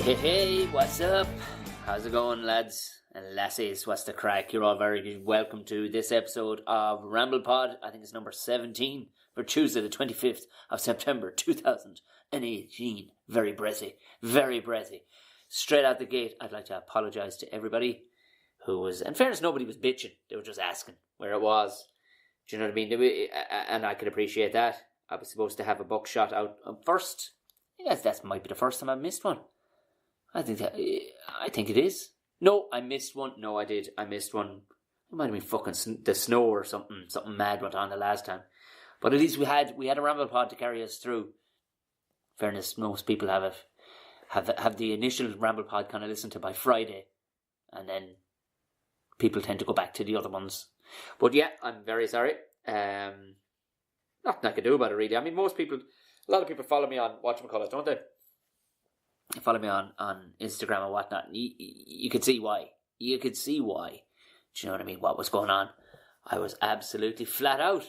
Hey, what's up? How's it going, lads and lassies? What's the crack? You're all very welcome to this episode of Ramble Pod. I think it's number 17 for Tuesday the 25th of September 2018. Very breathy, very breathy. Straight out the gate, I'd like to apologise to everybody who was, in fairness, nobody was bitching. They were just asking where it was. Do you know what I mean? And I could appreciate that. I was supposed to have a buckshot out first. That might be the first time I missed one. I think it is. No, I missed one. No, I did. I missed one. It might have been fucking the snow or something. Something mad went on the last time. But at least we had a Ramble Pod to carry us through. In fairness, most people have the initial Ramble Pod kind of listened to by Friday, and then people tend to go back to the other ones. But yeah, I'm very sorry. Nothing I can do about it really. I mean, a lot of people follow me on whatchamacallit, don't they? They follow me on Instagram and whatnot. You could see why. You could see why. Do you know what I mean? What was going on? I was absolutely flat out.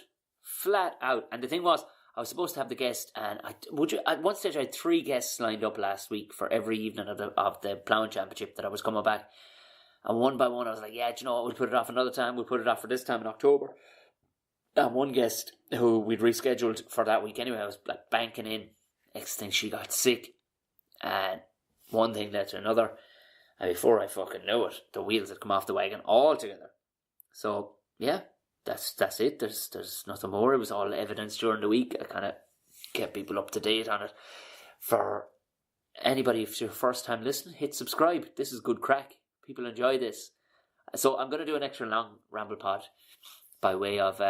And the thing was, I was supposed to have the guest, and at one stage I had 3 guests lined up last week for every evening of the ploughing championship that I was coming back. And one by one I was like, yeah, do you know what? We'll put it off another time. We'll put it off for this time in October. And one guest who we'd rescheduled for that week anyway, I was like banking in. Next thing, she got sick. And one thing led to another. And before I fucking knew it, the wheels had come off the wagon altogether. So, yeah, that's it. There's nothing more. It was all evidence during the week. I kind of kept people up to date on it. For anybody, if it's your first time listening, hit subscribe. This is good crack. People enjoy this. So I'm going to do an extra long Ramble Pod by way of,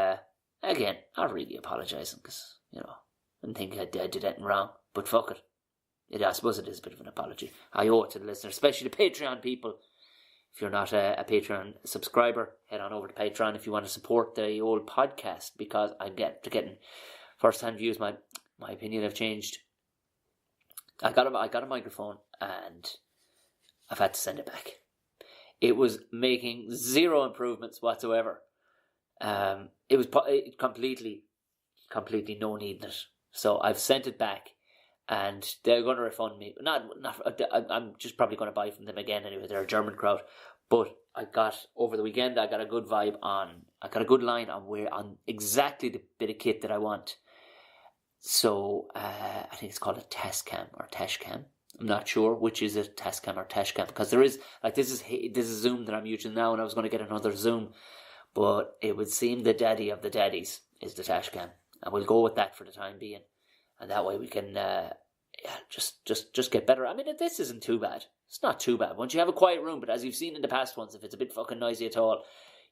again, not really apologising because, I didn't think I did anything wrong. But fuck it. I suppose it is a bit of an apology. I owe it to the listeners, especially the Patreon people. If you're not a Patreon subscriber, head on over to Patreon if you want to support the old podcast, because I'm getting first-hand views. My opinion have changed. I got a microphone and I've had to send it back. It was making zero improvements whatsoever. It was completely no need in it. So I've sent it back. And they're going to refund me. I'm just probably going to buy from them again anyway. They're a German crowd. But over the weekend, I got a good vibe I got a good line on exactly the bit of kit that I want. So, I think it's called a Tascam or Tashcam. I'm not sure which is it, Tascam or Tashcam. Because there is, this is Zoom that I'm using now, and I was going to get another Zoom. But it would seem the daddy of the daddies is the Tashcam. And we'll go with that for the time being. And that way we can just get better. I mean, this isn't too bad. It's not too bad. Once you have a quiet room, but as you've seen in the past ones, if it's a bit fucking noisy at all,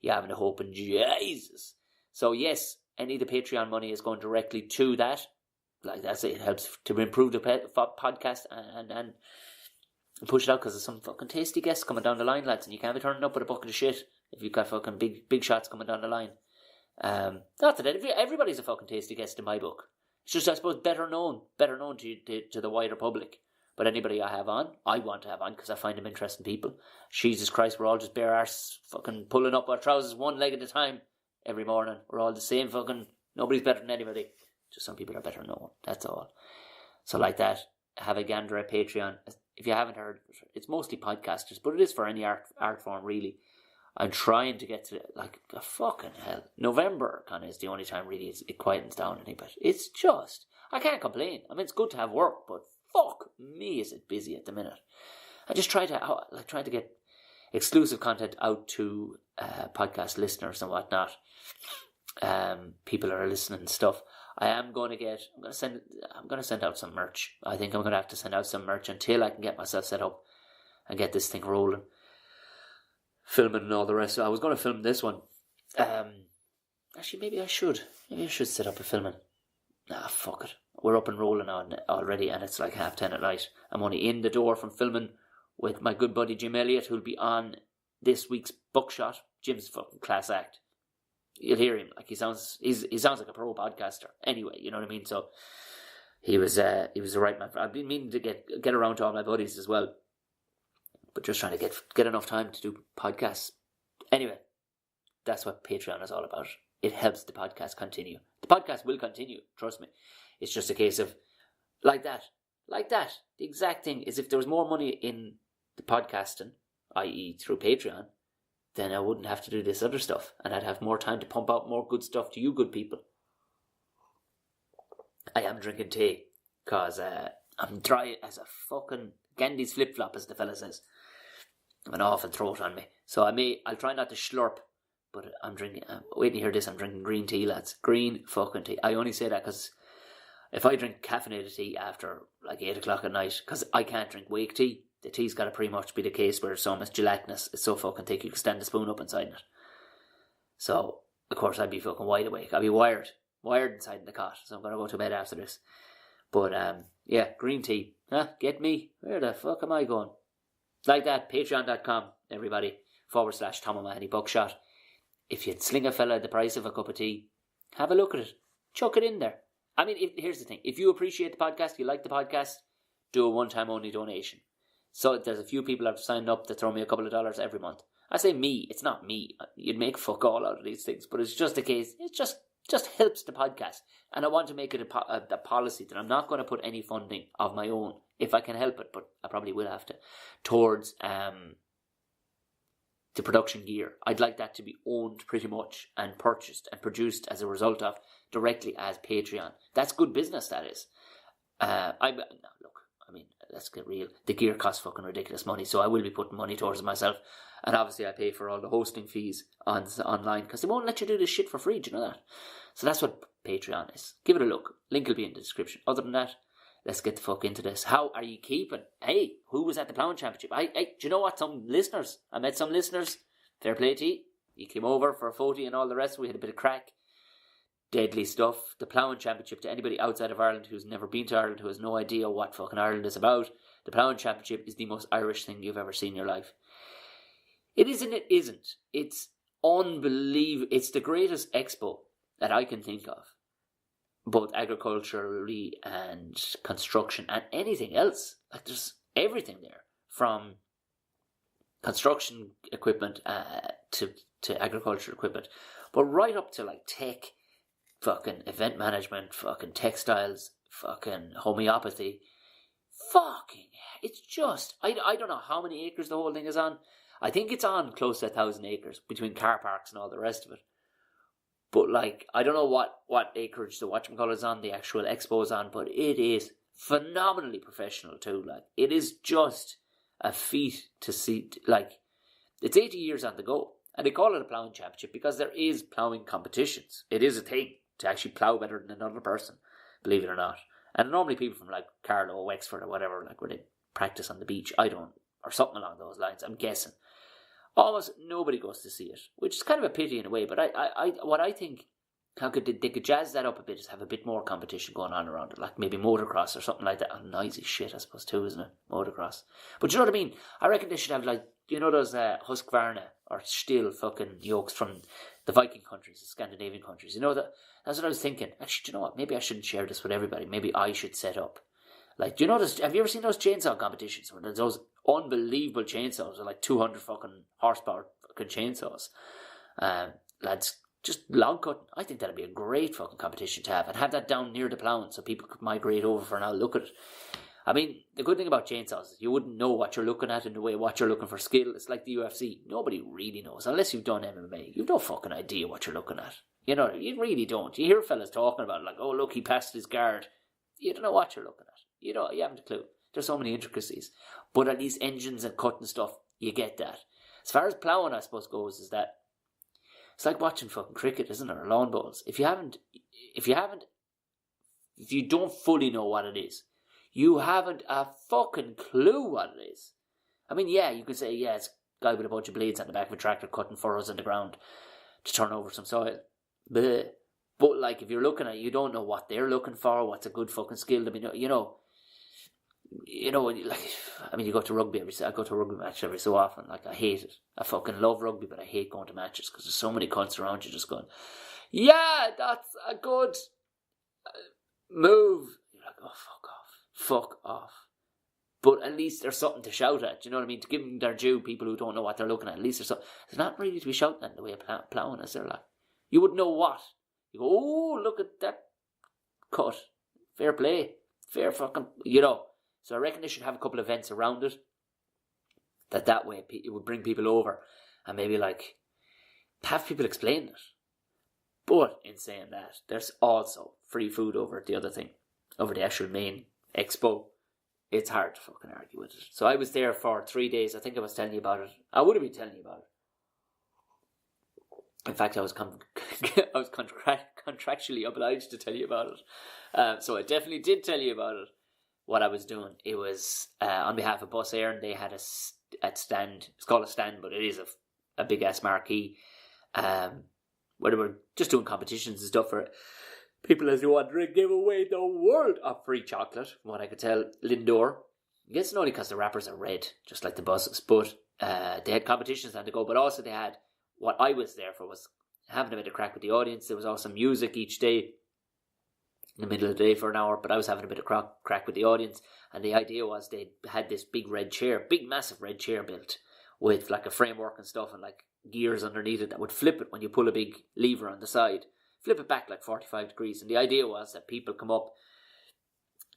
you're having to hope in Jesus. So yes, any of the Patreon money is going directly to that. Like that's it. It helps to improve the podcast and push it out, because there's some fucking tasty guests coming down the line, lads, and you can't be turning up with a bucket of shit if you've got fucking big shots coming down the line. Not that everybody's a fucking tasty guest in my book. It's just, I suppose, better known to the wider public. But anybody I want to have on, because I find them interesting people. Jesus Christ, we're all just bare arse fucking pulling up our trousers one leg at a time every morning. We're all the same fucking, nobody's better than anybody. Just some people are better known, that's all. So like that, have a gander at Patreon. If you haven't heard, it's mostly podcasters, but it is for any art form really. I'm trying to get to fucking hell. November kind of is the only time really it quietens down any bit. It's just, I can't complain. I mean, it's good to have work, but fuck me, is it busy at the minute. I just try to get exclusive content out to podcast listeners and whatnot. People that are listening and stuff. I'm going to send out some merch. I think I'm going to have to send out some merch until I can get myself set up and get this thing rolling. Filming and all the rest. So I was going to film this one. Actually, maybe I should set up a filming. Nah, fuck it. We're up and rolling on already, and it's like 10:30 at night. I'm only in the door from filming with my good buddy Jim Elliott, who'll be on this week's Buckshot. Jim's a fucking class act. You'll hear him. He sounds like a pro podcaster. Anyway, you know what I mean. So he was the right man. I've been meaning to get around to all my buddies as well. But just trying to get enough time to do podcasts. Anyway, that's what Patreon is all about. It helps the podcast continue. The podcast will continue, trust me. It's just a case of, like that. Like that. The exact thing is, if there was more money in the podcasting, i.e. through Patreon, then I wouldn't have to do this other stuff, and I'd have more time to pump out more good stuff to you good people. I am drinking tea, because I'm dry as a fucking Gandhi's flip-flop, as the fella says. I have an awful throat on me. So I'll try not to slurp, but I'm waiting to hear this, I'm drinking green tea, lads. Green fucking tea. I only say that because if I drink caffeinated tea after like 8 o'clock at night, because I can't drink wake tea, the tea's got to pretty much be the case where it's so much gelatinous, it's so fucking thick you can stand the spoon up inside it. So, of course, I'd be fucking wide awake. I'd be wired inside the cot, so I'm going to go to bed after this. But, yeah, green tea. Get me. Where the fuck am I going? Like that, patreon.com, everybody, /Tom O'Mahony Buckshot. If you'd sling a fella at the price of a cup of tea, have a look at it. Chuck it in there. I mean, here's the thing. If you appreciate the podcast, you like the podcast, do a one-time only donation. So there's a few people that have signed up to throw me a couple of dollars every month. I say me, it's not me. You'd make fuck all out of these things, but it's just a case, it just helps the podcast. And I want to make it a policy that I'm not going to put any funding of my own, if I can help it, but I probably will have to, towards the production gear. I'd like that to be owned pretty much and purchased and produced as a result of directly as Patreon. That's good business, that is. Let's get real. The gear costs fucking ridiculous money, so I will be putting money towards it myself. And obviously I pay for all the hosting fees online, because they won't let you do this shit for free, do you know that? So that's what Patreon is. Give it a look. Link will be in the description. Other than that, let's get the fuck into this. How are you keeping? Hey, who was at the ploughing championship? Do you know what? I met some listeners. Fair play to you. You came over for a photo and all the rest. We had a bit of crack. Deadly stuff. The ploughing championship, to anybody outside of Ireland who's never been to Ireland, who has no idea what fucking Ireland is about, the ploughing championship is the most Irish thing you've ever seen in your life. It is and it isn't. It's unbelievable. It's the greatest expo that I can think of, both agriculturally and construction and anything else. Like, there's everything there, from construction equipment to agricultural equipment, but right up to like tech, fucking event management, fucking textiles, fucking homeopathy. Fucking, it's just, I don't know how many acres the whole thing is on. I think it's on close to 1,000 acres between car parks and all the rest of it. But like, I don't know what acreage the whatchamacallit's on, the actual expo's on, but it is phenomenally professional too. Like, it is just a feat to see. Like, it's 80 years on the go. And they call it a ploughing championship because there is ploughing competitions. It is a thing to actually plough better than another person, believe it or not. And normally people from like Carlow or Wexford or whatever, like where they practice on the beach, or something along those lines, I'm guessing. Almost nobody goes to see it, which is kind of a pity in a way. But I think how could they could jazz that up a bit, is have a bit more competition going on around it, like maybe motocross or something like that. Oh, noisy shit, I suppose too, isn't it? Motocross. But you know what I mean? I reckon they should have, like, you know those Husqvarna or Stihl fucking yokes from the Viking countries, the Scandinavian countries. You know that? That's what I was thinking. Actually, do you know what? Maybe I shouldn't share this with everybody. Maybe I should set up. Like, do you know this? Have you ever seen those chainsaw competitions where there's those unbelievable chainsaws with like 200 fucking horsepower fucking chainsaws? Lads, just log cutting. I think that'd be a great fucking competition to have, and have that down near the ploughing so people could migrate over for now. Look at it. I mean, the good thing about chainsaws is you wouldn't know what you're looking at in the way what you're looking for skill. It's like the UFC. Nobody really knows unless you've done MMA. You've no fucking idea what you're looking at. You know, you really don't. You hear fellas talking about it, like, oh look, he passed his guard. You don't know what you're looking at. You haven't a clue. There's so many intricacies. But at least engines and cutting stuff, you get that. As far as ploughing, I suppose, goes, is that it's like watching fucking cricket, isn't it? Or lawn bowls. If you don't fully know what it is, you haven't a fucking clue what it is. I mean, yeah, you could say, yeah, it's a guy with a bunch of blades on the back of a tractor cutting furrows in the ground to turn over some soil. But like, if you're looking at it, you don't know what they're looking for, what's a good fucking skill to be, you know, like, I mean, you go to rugby I go to a rugby match every so often. Like, I hate it. I fucking love rugby, but I hate going to matches because there's so many cunts around you just going, yeah, that's a good move. You're like, oh, fuck off. But at least there's something to shout at. Do you know what I mean? To give them their due, people who don't know what they're looking at least there's something. There's not really to be shouting at in the way of ploughing, is there? Like, you wouldn't know what. You go, oh, look at that cut. Fair play. Fair fucking, you know. So I reckon they should have a couple of events around it. That way it would bring people over and maybe like have people explain it. But in saying that, there's also free food over at the other thing, over the actual main expo. It's hard to fucking argue with it. So I was there for 3 days. I think I was telling you about it. I would have been telling you about it. In fact, I was contractually obliged to tell you about it. So I definitely did tell you about it. What I was doing. It was on behalf of Bus Air, and they had a stand. It's called a stand, but it is a big ass marquee. Where they were just doing competitions and stuff for people as you want to give away the world of free chocolate. From what I could tell, Lindor. I guess not only because the wrappers are red, just like the buses, but they had competitions on the go. But also they had, what I was there for was having a bit of crack with the audience. There was also music each day in the middle of the day for an hour, but I was having a bit of crack with the audience. And the idea was they had this big massive red chair built with like a framework and stuff and like gears underneath it that would flip it when you pull a big lever on the side. Flip it back like 45 degrees. And the idea was that people come up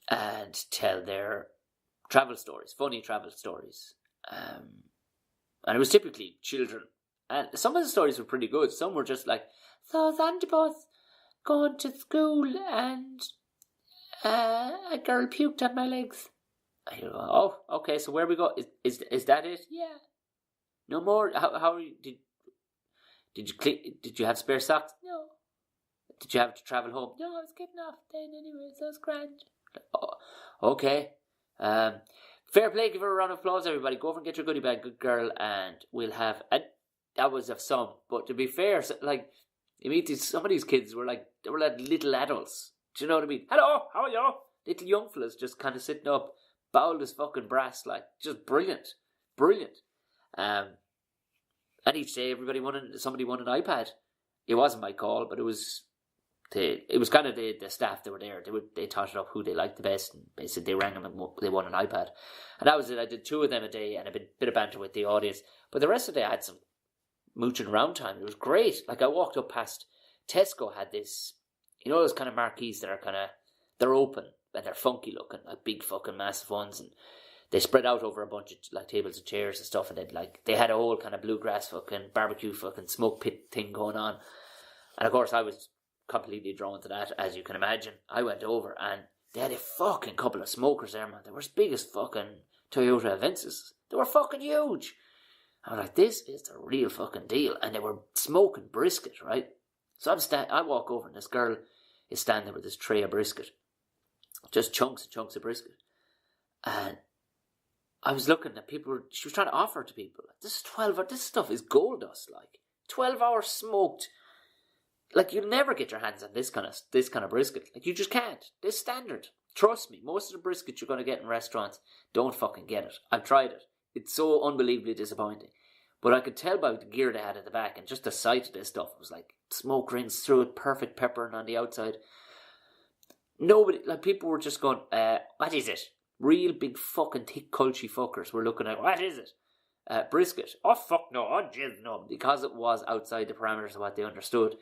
and tell their travel stories, funny travel stories. And it was typically children. And some of the stories were pretty good. Some were just like, so I was on the bus going to school and a girl puked on my legs. I go, oh, okay, so where we go? Is that it? Yeah. No more? How are you? Did you have spare socks? No. Did you have to travel home? No, I was getting off then anyway, so it's grand. Oh, okay. Fair play, give her a round of applause, everybody. Go over and get your goodie bag, good girl, and we'll have... that was of some, but to be fair, like, you meet some of these kids they were like little adults. Do you know what I mean? Hello, how are you? Little young fellas just kind of sitting up, bowled as fucking brass, like, just brilliant. Brilliant. And each day somebody won an iPad. It wasn't my call, but it was kind of the staff that were there. They totted up who they liked the best, and basically they rang them and they won an iPad. And that was it. I did 2 of them a day and a bit of banter with the audience. But the rest of the day I had some mooching around time. It was great. Like I walked up past Tesco, had this, those kind of marquees that are they're open and they're funky looking, like big fucking massive ones, and they spread out over a bunch of like tables and chairs and stuff, and they had a whole kind of bluegrass fucking barbecue fucking smoke pit thing going on. And of course I was completely drawn to that, as you can imagine. I went over and they had a fucking couple of smokers there, man. They were as big as fucking Toyota Avensis. They were fucking huge. I was like, this is the real fucking deal. And they were smoking brisket, right? So I walk over and this girl is standing there with this tray of brisket. Just chunks and chunks of brisket. And I was looking at people, she was trying to offer it to people. This stuff is gold dust, like. 12 hours smoked. Like, you'll never get your hands on this kind of brisket. Like, you just can't. This standard. Trust me, most of the brisket you're going to get in restaurants, don't fucking get it. I've tried it. It's so unbelievably disappointing. But I could tell by the gear they had at the back, and just the sight of this stuff, it was like smoke rings through it, perfect peppering on the outside. Nobody, like, people were just going, what is it? Real big fucking thick culchy fuckers were looking at, what is it? Brisket. Oh fuck no, oh jizz no. Because it was outside the parameters of what they understood.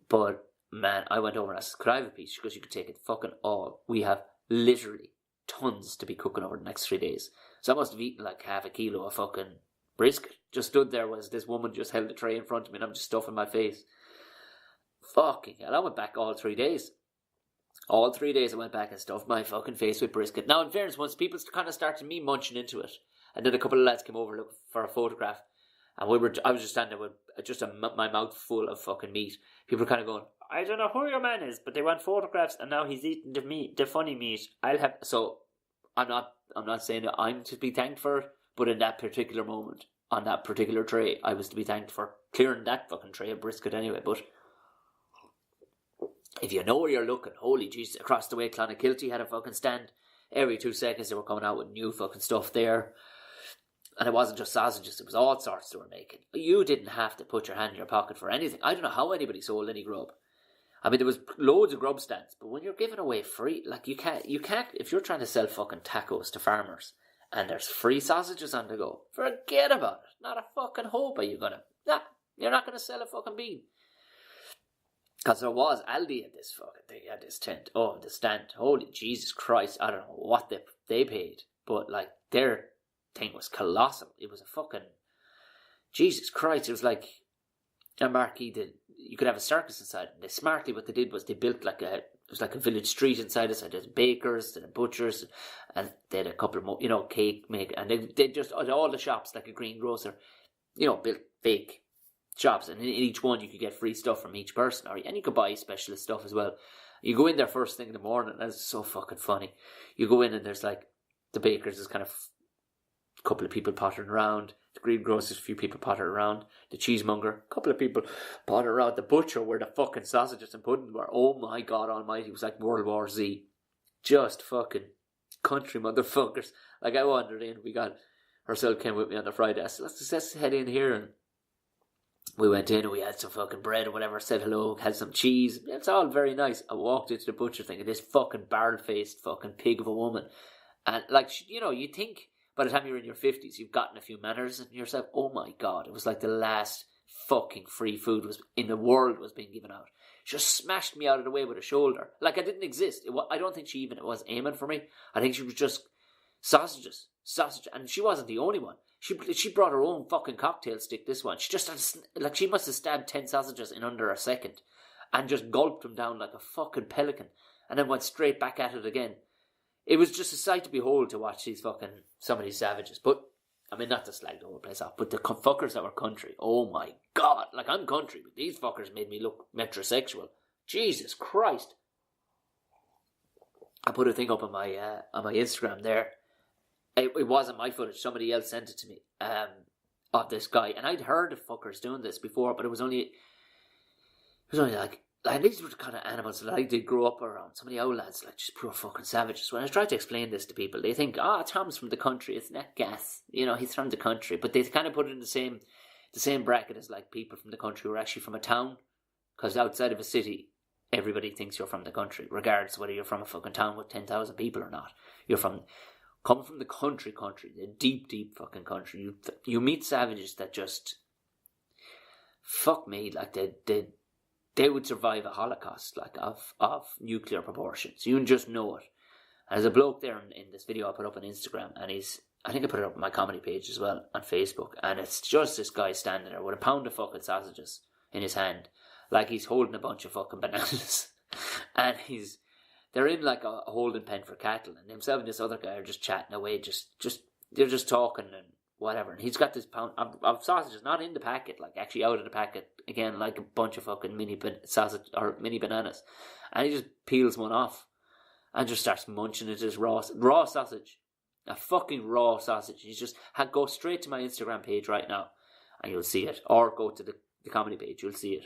But man, I went over and asked, could I have a piece? Because you could take it fucking all. We have literally tons to be cooking over the next 3 days. So I must have eaten like half a kilo of fucking brisket. Just stood there was this woman just held the tray in front of me and I'm just stuffing my face. Fucking hell, I went back all 3 days. All 3 days I went back and stuffed my fucking face with brisket. Now in fairness, once people kind of started me munching into it, and then a couple of lads came over looking for a photograph, and I was just standing there with my mouth full of fucking meat. People were kind of going, I don't know who your man is, but they want photographs and now he's eating the meat, the funny meat. So I'm not saying that I'm to be thanked for it, but in that particular moment, on that particular tray, I was to be thanked for clearing that fucking tray of brisket anyway. But if you know where you're looking, holy Jesus, across the way, Clonakilty had a fucking stand. Every 2 seconds they were coming out with new fucking stuff there. And it wasn't just sausages, it was all sorts they were making. You didn't have to put your hand in your pocket for anything. I don't know how anybody sold any grub. I mean, there was loads of grub stands, but when you're giving away free, like you can't, if you're trying to sell fucking tacos to farmers and there's free sausages on the go, forget about it. Not a fucking hope are you gonna, you're not gonna sell a fucking bean. Because there was Aldi at this fucking thing, at this tent. Oh, the stand. Holy Jesus Christ. I don't know what the they paid. But, like, their thing was colossal. It was a fucking... Jesus Christ, it was like a marquee that you could have a circus inside. And they smartly, what they did was they built like it was like a village street inside it. So there's bakers, there's butchers, and they had a couple of, cake make, and they just, all the shops, like a greengrocer, built fake shops. And in each one you could get free stuff from each person, and you could buy specialist stuff as well. You go in there first thing in the morning, and it's so fucking funny. You go in and there's like, the bakers is kind of a couple of people pottering around. The greengrocer's a few people potted around. The cheesemonger, a couple of people potted around. The butcher, where the fucking sausages and pudding were, oh my God almighty, it was like World War Z. Just fucking country motherfuckers. Like, I wandered in, herself came with me on the Friday. I said, let's head in here. And we went in and we had some fucking bread or whatever, said hello, had some cheese. It's all very nice. I walked into the butcher thing, and this fucking barrel-faced fucking pig of a woman. And, like, you think... By the time you're in your 50s, you've gotten a few manners in yourself. Oh my God, it was like the last fucking free food in the world was being given out. She just smashed me out of the way with a shoulder. Like I didn't exist. I don't think she even was aiming for me. I think she was just sausage. And she wasn't the only one. She brought her own fucking cocktail stick, this one. She just had, she must have stabbed 10 sausages in under a second. And just gulped them down like a fucking pelican. And then went straight back at it again. It was just a sight to behold to watch some of these savages. But, I mean, not to slag the whole place off, but the fuckers that were country, oh my God. Like, I'm country, but these fuckers made me look metrosexual. Jesus Christ. I put a thing up on my Instagram there. It wasn't my footage, somebody else sent it to me, of this guy. And I'd heard of fuckers doing this before, but it was only like these were the kind of animals that I did grow up around. Some of the old lads, like, just pure fucking savages. When I try to explain this to people, they think, Tom's from the country, it's not gas. He's from the country. But they kind of put it in the same bracket as, like, people from the country who are actually from a town. Because outside of a city, everybody thinks you're from the country, regardless of whether you're from a fucking town with 10,000 people or not. Come from the country, the deep, deep fucking country. You meet savages that just, fuck me, like, they would survive a Holocaust, like, of nuclear proportions. You just know it. And there's a bloke there in this video I put up on Instagram, and I think I put it up on my comedy page as well on Facebook, and it's just this guy standing there with a pound of fucking sausages in his hand, like he's holding a bunch of fucking bananas. And they're in like a holding pen for cattle, and himself and this other guy are just chatting away, they're just talking and whatever, and he's got this pound of sausages, not in the packet, like actually out of the packet, again, like a bunch of fucking mini bananas, and he just peels one off, and just starts munching at this raw sausage, a fucking raw sausage. He's just, go straight to my Instagram page right now, and you'll see it, or go to the comedy page, you'll see it.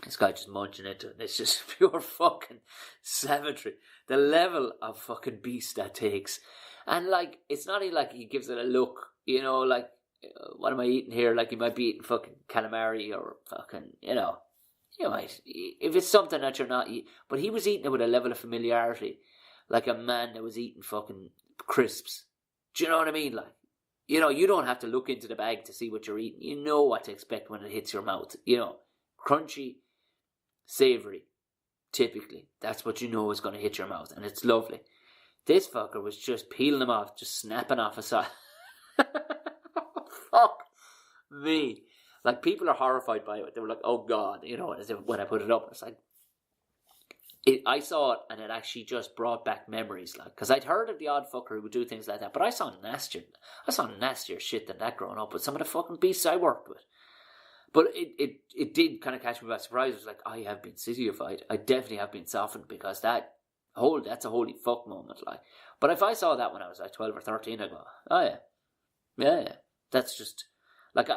This guy just munching into it, and it's just pure fucking savagery, the level of fucking beast that takes. And, like, it's not even like he gives it a look, like, what am I eating here? Like, he might be eating fucking calamari or fucking, you might, if it's something that you're not eating. But he was eating it with a level of familiarity, like a man that was eating fucking crisps. Do you know what I mean? Like, you don't have to look into the bag to see what you're eating. You know what to expect when it hits your mouth. Crunchy, savoury, typically. That's what you know is going to hit your mouth, and it's lovely. This fucker was just peeling them off, just snapping off a side. Fuck me. Like, people are horrified by it. They were like, oh God, as if when I put it up, it's like, I saw it, and it actually just brought back memories, like, because I'd heard of the odd fucker who would do things like that, but I saw nastier shit than that growing up with some of the fucking beasts I worked with. But it did kind of catch me by surprise. It was like, I have been cityified. I definitely have been softened, because that's a holy fuck moment, like. But if I saw that when I was like 12 or 13, I'd go, oh yeah. That's just, like,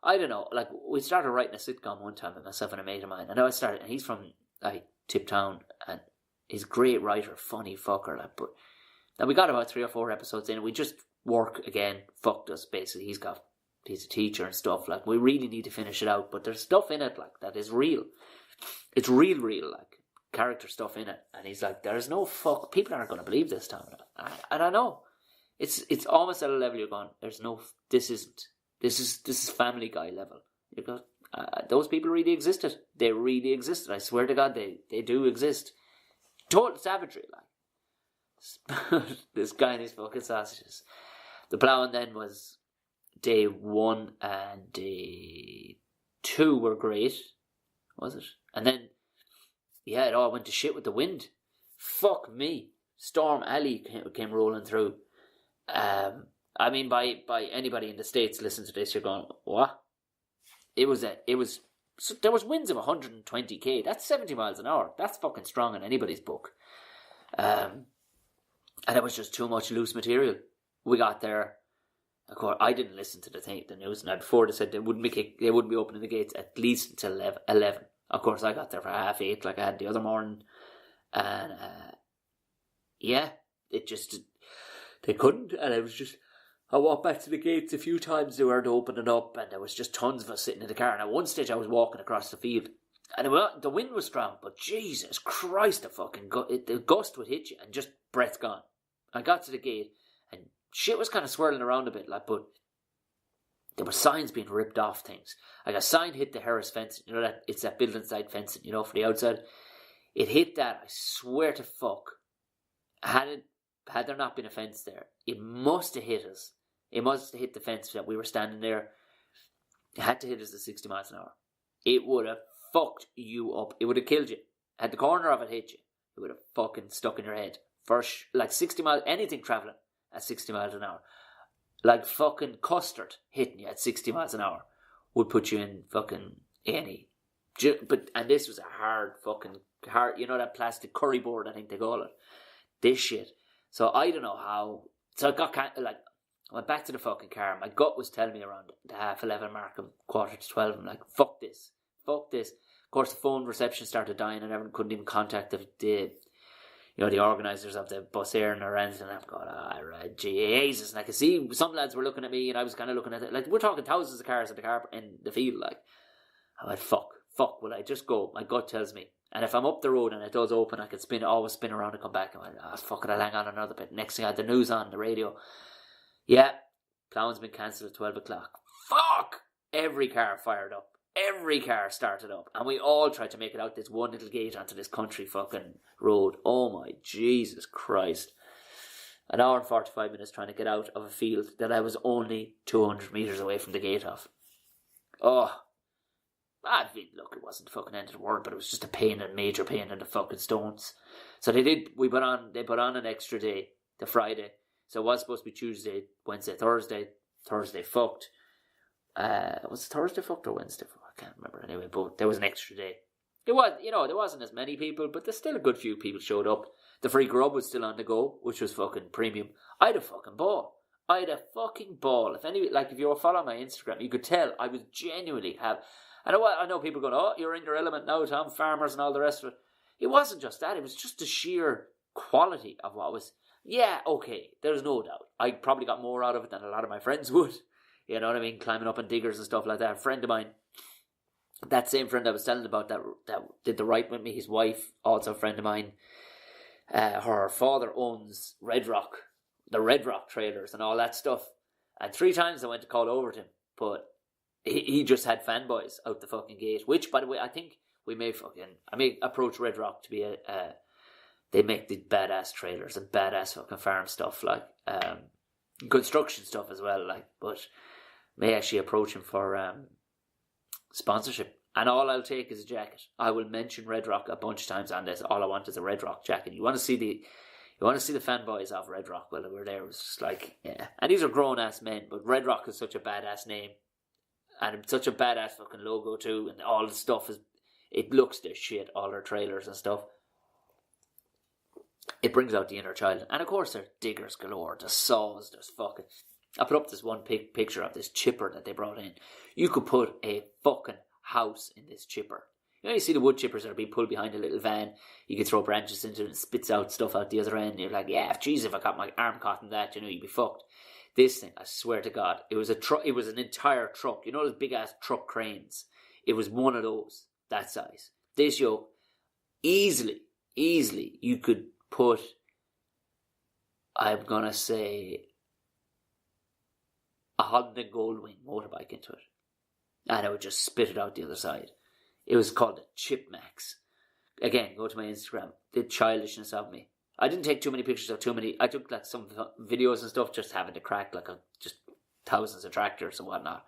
I don't know. Like, we started writing a sitcom one time with myself and a mate of mine, and he's from like Tip Town, and he's a great writer, funny fucker. Like, but then we got about 3 or 4 episodes in, and we just work again. Fucked us basically. He's a teacher and stuff. Like, we really need to finish it out, but there's stuff in it like that is real. It's real, like character stuff in it, and he's like, there's no fuck. People aren't going to believe this, Tom. And I know. It's almost at a level you're going, this is Family Guy level. You go, those people really existed. They really existed. I swear to God, they do exist. Total savagery, like. This guy and his fucking sausages. The ploughing then was day 1 and day 2 were great, was it? And then, yeah, it all went to shit with the wind. Fuck me. Storm Alley came rolling through. I mean, by anybody in the States listen to this, you're going, what? There was winds of 120k. That's 70 miles an hour. That's fucking strong in anybody's book. And it was just too much loose material. We got there. Of course, I didn't listen to the news. Now, before they said they wouldn't be opening the gates at least until 11. Of course, I got there for 8:30 like I had the other morning. And, yeah, they couldn't. And it was just, I walked back to the gates a few times. They weren't opening up, and there was just tons of us sitting in the car. And at one stage, I was walking across the field, and the wind was strong, but Jesus Christ, the gust would hit you, and just breath gone. I got to the gate, and shit was kind of swirling around a bit, like, but there were signs being ripped off things. Like a sign hit the Harris fencing, you know, that it's that building side fencing, you know, for the outside. It hit that, I swear to fuck. Had there not been a fence there, it must have hit us. It must have hit the fence that we were standing there. It had to hit us at 60 miles an hour. It would have fucked you up. It would have killed you. Had the corner of it hit you, it would have fucking stuck in your head. Like 60 miles, anything travelling at 60 miles an hour. Like fucking custard hitting you at 60 miles an hour would put you in fucking A&E. And this was a hard, you know that plastic curry board, I think they call it. This shit. So I don't know how. So I went back to the fucking car. My gut was telling me around the 11:30 mark, 11:45. I'm like, fuck this. Of course, the phone reception started dying, and everyone couldn't even contact the organisers of the bus air and anything. And I'm going, alright, Jesus. And I could see some lads were looking at me, and I was kind of looking at it. Like, we're talking thousands of cars in the field. Like, I went, fuck, will I just go? My gut tells me. And if I'm up the road and it does open, I can always spin around and come back. I went, fuck it, I'll hang on another bit. Next thing I had the news on the radio. Yeah, ploughing's been cancelled at 12 o'clock. Fuck! Every car fired up. Every car started up. And we all tried to make it out this one little gate onto this country fucking road. Oh my Jesus Christ. An hour and 45 minutes trying to get out of a field that I was only 200 metres away from the gate of. Oh. Look, it wasn't the fucking end of the world, but it was just a major pain in the fucking stones. So they put on an extra day, the Friday. So it was supposed to be Tuesday, Wednesday, Thursday. Thursday fucked. Was it Thursday fucked or Wednesday fucked? I can't remember anyway, but there was an extra day. There wasn't as many people, but there's still a good few people showed up. The free grub was still on the go, which was fucking premium. I had a fucking ball. If you were following my Instagram, you could tell I was genuinely I know people going, oh, you're in your element now, Tom, farmers and all the rest of it. It wasn't just that. It was just the sheer quality of what was. Yeah, okay, there's no doubt. I probably got more out of it than a lot of my friends would. You know what I mean? Climbing up on diggers and stuff like that. A friend of mine, that same friend I was telling about that did the right with me, his wife, also a friend of mine, her father owns the Red Rock trailers and all that stuff. And 3 times I went to call over to him, but he just had fanboys out the fucking gate, which, by the way, I think I may approach Red Rock to be they make the badass trailers and badass fucking farm stuff, like, construction stuff as well, like, but may actually approach him for, sponsorship. And all I'll take is a jacket. I will mention Red Rock a bunch of times on this. All I want is a Red Rock jacket. You want to see the fanboys of Red Rock? Well, we're there. It was just like, yeah. And these are grown ass men, but Red Rock is such a badass name. And it's such a badass fucking logo too, and all the stuff it looks the shit, all their trailers and stuff. It brings out the inner child. And of course they're diggers galore, there's saws, there's fucking. I put up this one picture of this chipper that they brought in. You could put a fucking house in this chipper. You see the wood chippers that are being pulled behind a little van. You could throw branches into it and spits out stuff out the other end. You're like, yeah, geez, if I got my arm caught in that, you'd be fucked. This thing, I swear to God, it was an entire truck. You know those big ass truck cranes? It was one of those, that size. This yoke, easily, you could put, I'm gonna say, a Honda Goldwing motorbike into it. And I would just spit it out the other side. It was called a Chip Max. Again, go to my Instagram. The childishness of me. I didn't take too many pictures of too many. I took like some videos and stuff, just having to crack like just thousands of tractors and whatnot.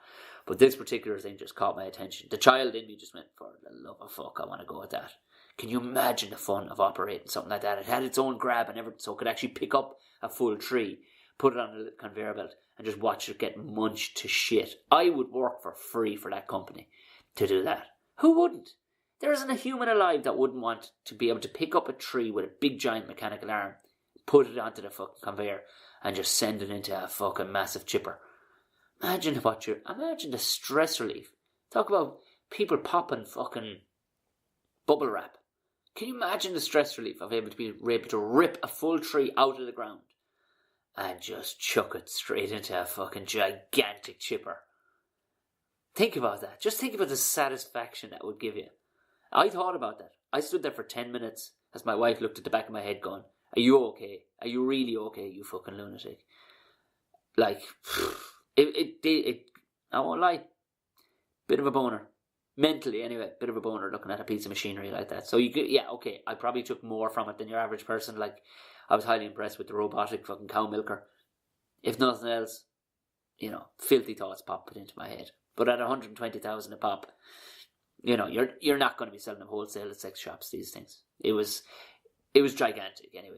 But this particular thing just caught my attention. The child in me just went, for the love of fuck, I want to go at that. Can you imagine the fun of operating something like that? It had its own grab and everything, so it could actually pick up a full tree, put it on a conveyor belt, and just watch it get munched to shit. I would work for free for that company to do that. Who wouldn't? There isn't a human alive that wouldn't want to be able to pick up a tree with a big giant mechanical arm, put it onto the fucking conveyor, and just send it into a fucking massive chipper. Imagine the stress relief. Talk about people popping fucking bubble wrap. Can you imagine the stress relief of able to rip a full tree out of the ground and just chuck it straight into a fucking gigantic chipper? Think about that. Just think about the satisfaction that would give you. I thought about that. I stood there for 10 minutes as my wife looked at the back of my head going, are you okay? Are you really okay, you fucking lunatic? Like, I won't lie. Bit of a boner. Mentally, anyway, bit of a boner looking at a piece of machinery like that. So, I probably took more from it than your average person. Like, I was highly impressed with the robotic fucking cow milker. If nothing else, filthy thoughts popped into my head. But at 120,000 a pop, you're not going to be selling them wholesale at sex shops, these things. It was gigantic anyway,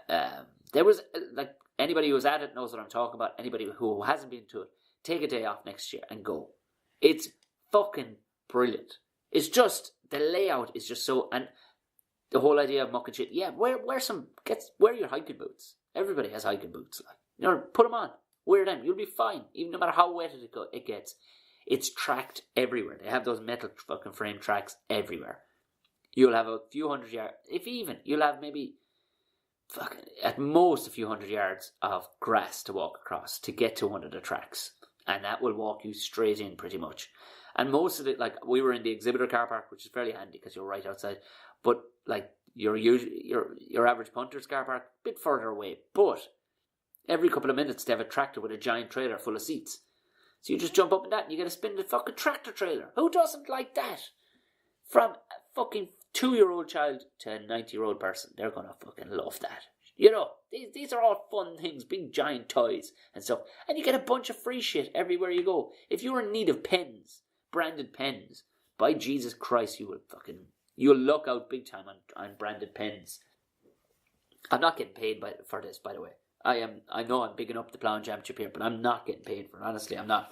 but there was, like, anybody who was at it knows what I'm talking about. Anybody who hasn't been to it, take a day off next year and go. It's fucking brilliant. It's just, the layout is just so, and the whole idea of mucking shit, wear your hiking boots. Everybody has hiking boots, like, put them on, wear them, you'll be fine, even no matter how wet it gets. It's tracked everywhere. They have those metal fucking frame tracks everywhere. You'll have a few hundred yards, you'll have maybe at most a few hundred yards of grass to walk across to get to one of the tracks. And that will walk you straight in pretty much. And most of it, like, we were in the exhibitor car park, which is fairly handy because you're right outside. But like your average punter's car park, a bit further away. But every couple of minutes they have a tractor with a giant trailer full of seats. So you just jump up in that and you get to spin the fucking tractor trailer. Who doesn't like that? From a fucking 2-year-old child to a 90-year-old person, they're going to fucking love that. These are all fun things, big giant toys and stuff. And you get a bunch of free shit everywhere you go. If you're in need of pens, branded pens, by Jesus Christ, you'll luck out big time on branded pens. I'm not getting paid for this, by the way. I know I'm bigging up the Ploughing Championship here, but I'm not getting paid for it. Honestly, I'm not.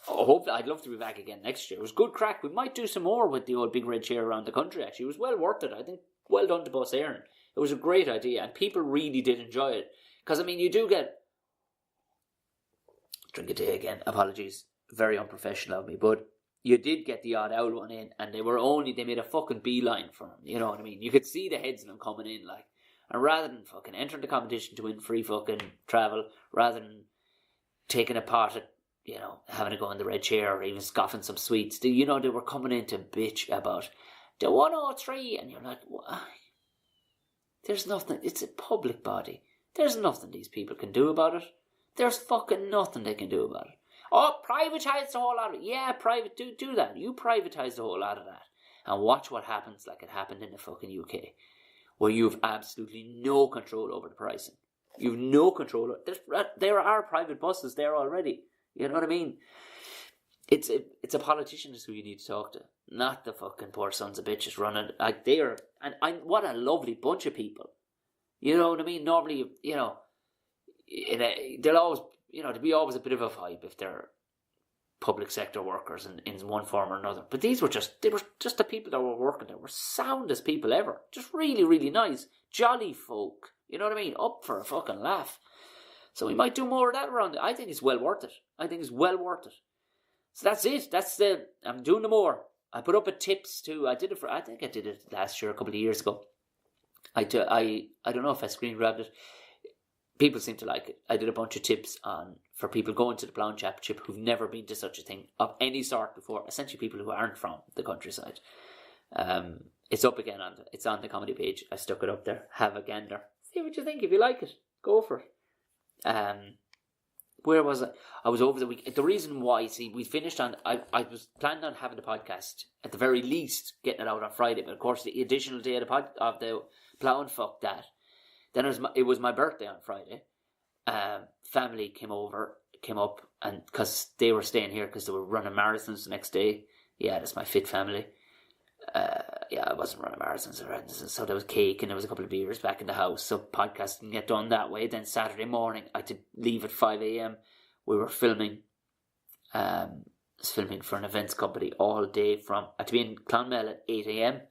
I'd love to be back again next year. It was good crack. We might do some more with the old big red chair around the country, actually. It was well worth it. I think well done to Boss Aaron. It was a great idea, and people really did enjoy it. Because, you do get... Drink a tea again. Apologies. Very unprofessional of me. But you did get the odd owl one in, and they made a fucking beeline for them. You know what I mean? You could see the heads of them coming in, like... And rather than fucking entering the competition to win free fucking travel, rather than taking a part at, having a go in the red chair or even scoffing some sweets, they were coming in to bitch about the 103, and you're like, why? There's nothing. It's a public body. There's nothing these people can do about it. There's fucking nothing they can do about it. Oh, privatise the whole lot of it. Yeah, do that. You privatise the whole lot of that. And watch what happens like it happened in the fucking UK. Where you have absolutely no control over the pricing. You have no control. There are private buses there already. You know what I mean? It's a politician who you need to talk to, not the fucking poor sons of bitches running. Like, they are, and what a lovely bunch of people. You know what I mean? Normally, they'll always, there'll be always a bit of a vibe if they're public sector workers in one form or another. But they were just the people that were working there were soundest people ever. Just really, really nice, jolly folk. You know what I mean? Up for a fucking laugh. So we might do more of that around it. I think it's well worth it. So that's it. I'm doing the more. I put up a tips too. I think I did it last year, a couple of years ago. I don't know if I screen grabbed it. People seem to like it. I did a bunch of tips for people going to the Ploughing Championship who've never been to such a thing of any sort before. Essentially, people who aren't from the countryside. It's up again it's on the comedy page. I stuck it up there. Have a gander. See what you think. If you like it, go for it. Where was I? I was over the week. The reason why, see, we finished on. I was planning on having the podcast at the very least, getting it out on Friday. But of course, the additional day of the ploughing, fuck that. Then it was my birthday on Friday. Family came up, and because they were staying here because they were running marathons the next day. Yeah, that's my fit family. I wasn't running marathons or anything, so there was cake and there was a couple of beers back in the house, so podcast didn't get done that way. Then Saturday morning I had to leave at 5 a.m. We were filming for an events company all day. I had to be in Clonmel at 8 a.m.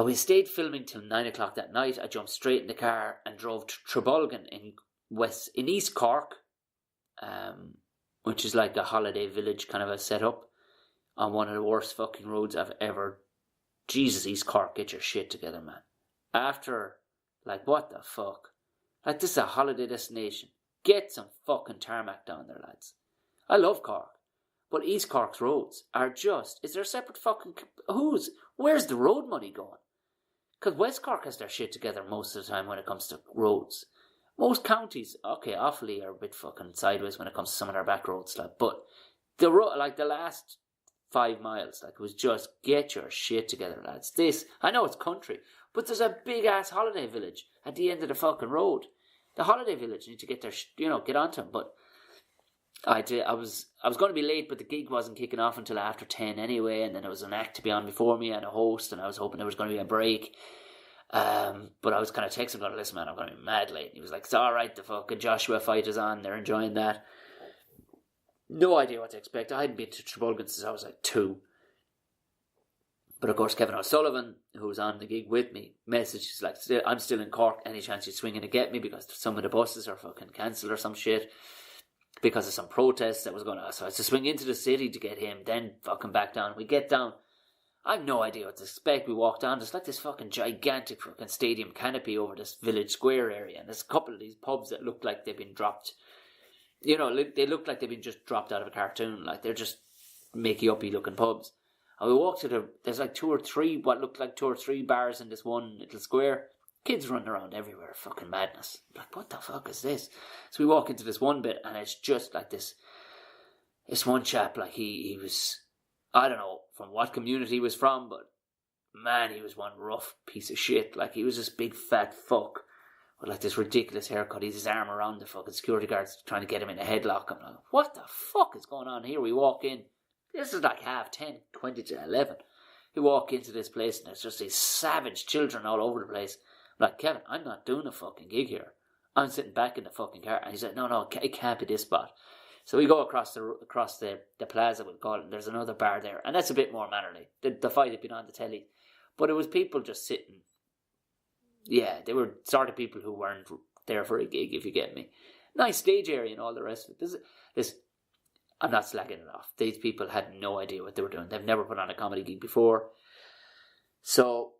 We stayed filming till 9 o'clock that night. I jumped straight in the car and drove to Trebolgan in East Cork, which is like a holiday village kind of a setup, on one of the worst fucking roads I've ever... Jesus, East Cork, get your shit together, man. After, like, what the fuck? Like, this is a holiday destination. Get some fucking tarmac down there, lads. I love Cork, but East Cork's roads are just... Is there a separate fucking... Where's the road money going? Because West Cork has their shit together most of the time when it comes to roads. Most counties, okay, Offaly are a bit fucking sideways when it comes to some of their back roads, like, but the last 5 miles, like, it was just get your shit together, lads. I know it's country, but there's a big ass holiday village at the end of the fucking road. The holiday village need to get their, get onto them. But I was going to be late, but the gig wasn't kicking off until after 10 anyway, and then there was an act to be on before me and a host, and I was hoping there was going to be a break. But I was kind of texting, going, listen, man, I'm going to be mad late. And he was like, it's all right, the fucking Joshua fight is on. They're enjoying that. No idea what to expect. I hadn't been to Trebolgan since I was like 2. But of course, Kevin O'Sullivan, who was on the gig with me, messaged, like, I'm still in Cork. Any chance you'd swing in to get me? Because some of the buses are fucking cancelled or some shit. Because of some protests that was going on. So I had to swing into the city to get him, then fucking back down. We get down. I have no idea what to expect. We walk down. There's like this fucking gigantic fucking stadium canopy over this village square area. And there's a couple of these pubs that look like they've been dropped. They look like they've been just dropped out of a cartoon. Like, they're just makey-uppy looking pubs. And we walk there's like 2 or 3, what looked like 2 or 3 bars in this one little square. Kids running around everywhere, fucking madness. I'm like, what the fuck is this? So we walk into this one bit, and it's just like this one chap, like he was, I don't know from what community he was from, but man, he was one rough piece of shit. Like, he was this big fat fuck with like this ridiculous haircut. He's his arm around the fucking security guards trying to get him in a headlock. I'm like, what the fuck is going on here? We walk in. This is like 10:30, 20 to 11. We walk into this place and there's just these savage children all over the place. I'm like, Kevin, I'm not doing a fucking gig here. I'm sitting back in the fucking car. And he said, no, it can't be this spot. So we go across the plaza, we'll call it, and there's another bar there. And that's a bit more mannerly. The fight had been on the telly. But it was people just sitting. Yeah, they were sort of people who weren't there for a gig, if you get me. Nice stage area and all the rest of it. I'm not slacking it off. These people had no idea what they were doing. They've never put on a comedy gig before. So,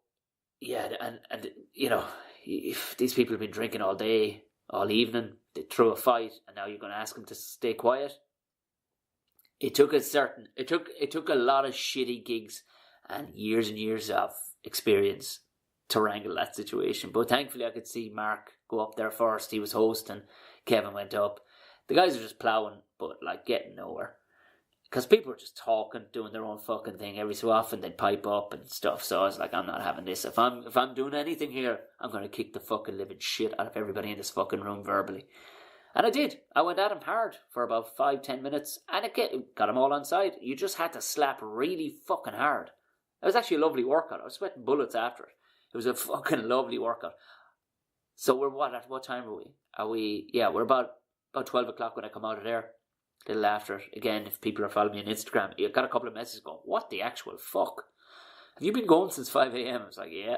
yeah, and if these people have been drinking all day, all evening, they threw a fight, and now you're going to ask them to stay quiet. It took a lot of shitty gigs and years of experience to wrangle that situation. But thankfully I could see Mark go up there first. He was hosting. Kevin went up. The guys are just ploughing, but like getting nowhere. Because people were just talking, doing their own fucking thing. Every so often they'd pipe up and stuff. So I was like, I'm not having this. If I'm doing anything here, I'm going to kick the fucking living shit out of everybody in this fucking room verbally. And I did. I went at him hard for about 5-10 minutes. And it got them all on side. You just had to slap really fucking hard. It was actually a lovely workout. I was sweating bullets after it. It was a fucking lovely workout. So what time are we? We're about 12 o'clock when I come out of there. A little after it. Again, if people are following me on Instagram, you got a couple of messages going, what the actual fuck? Have you been going since 5 a.m? I was like, yeah.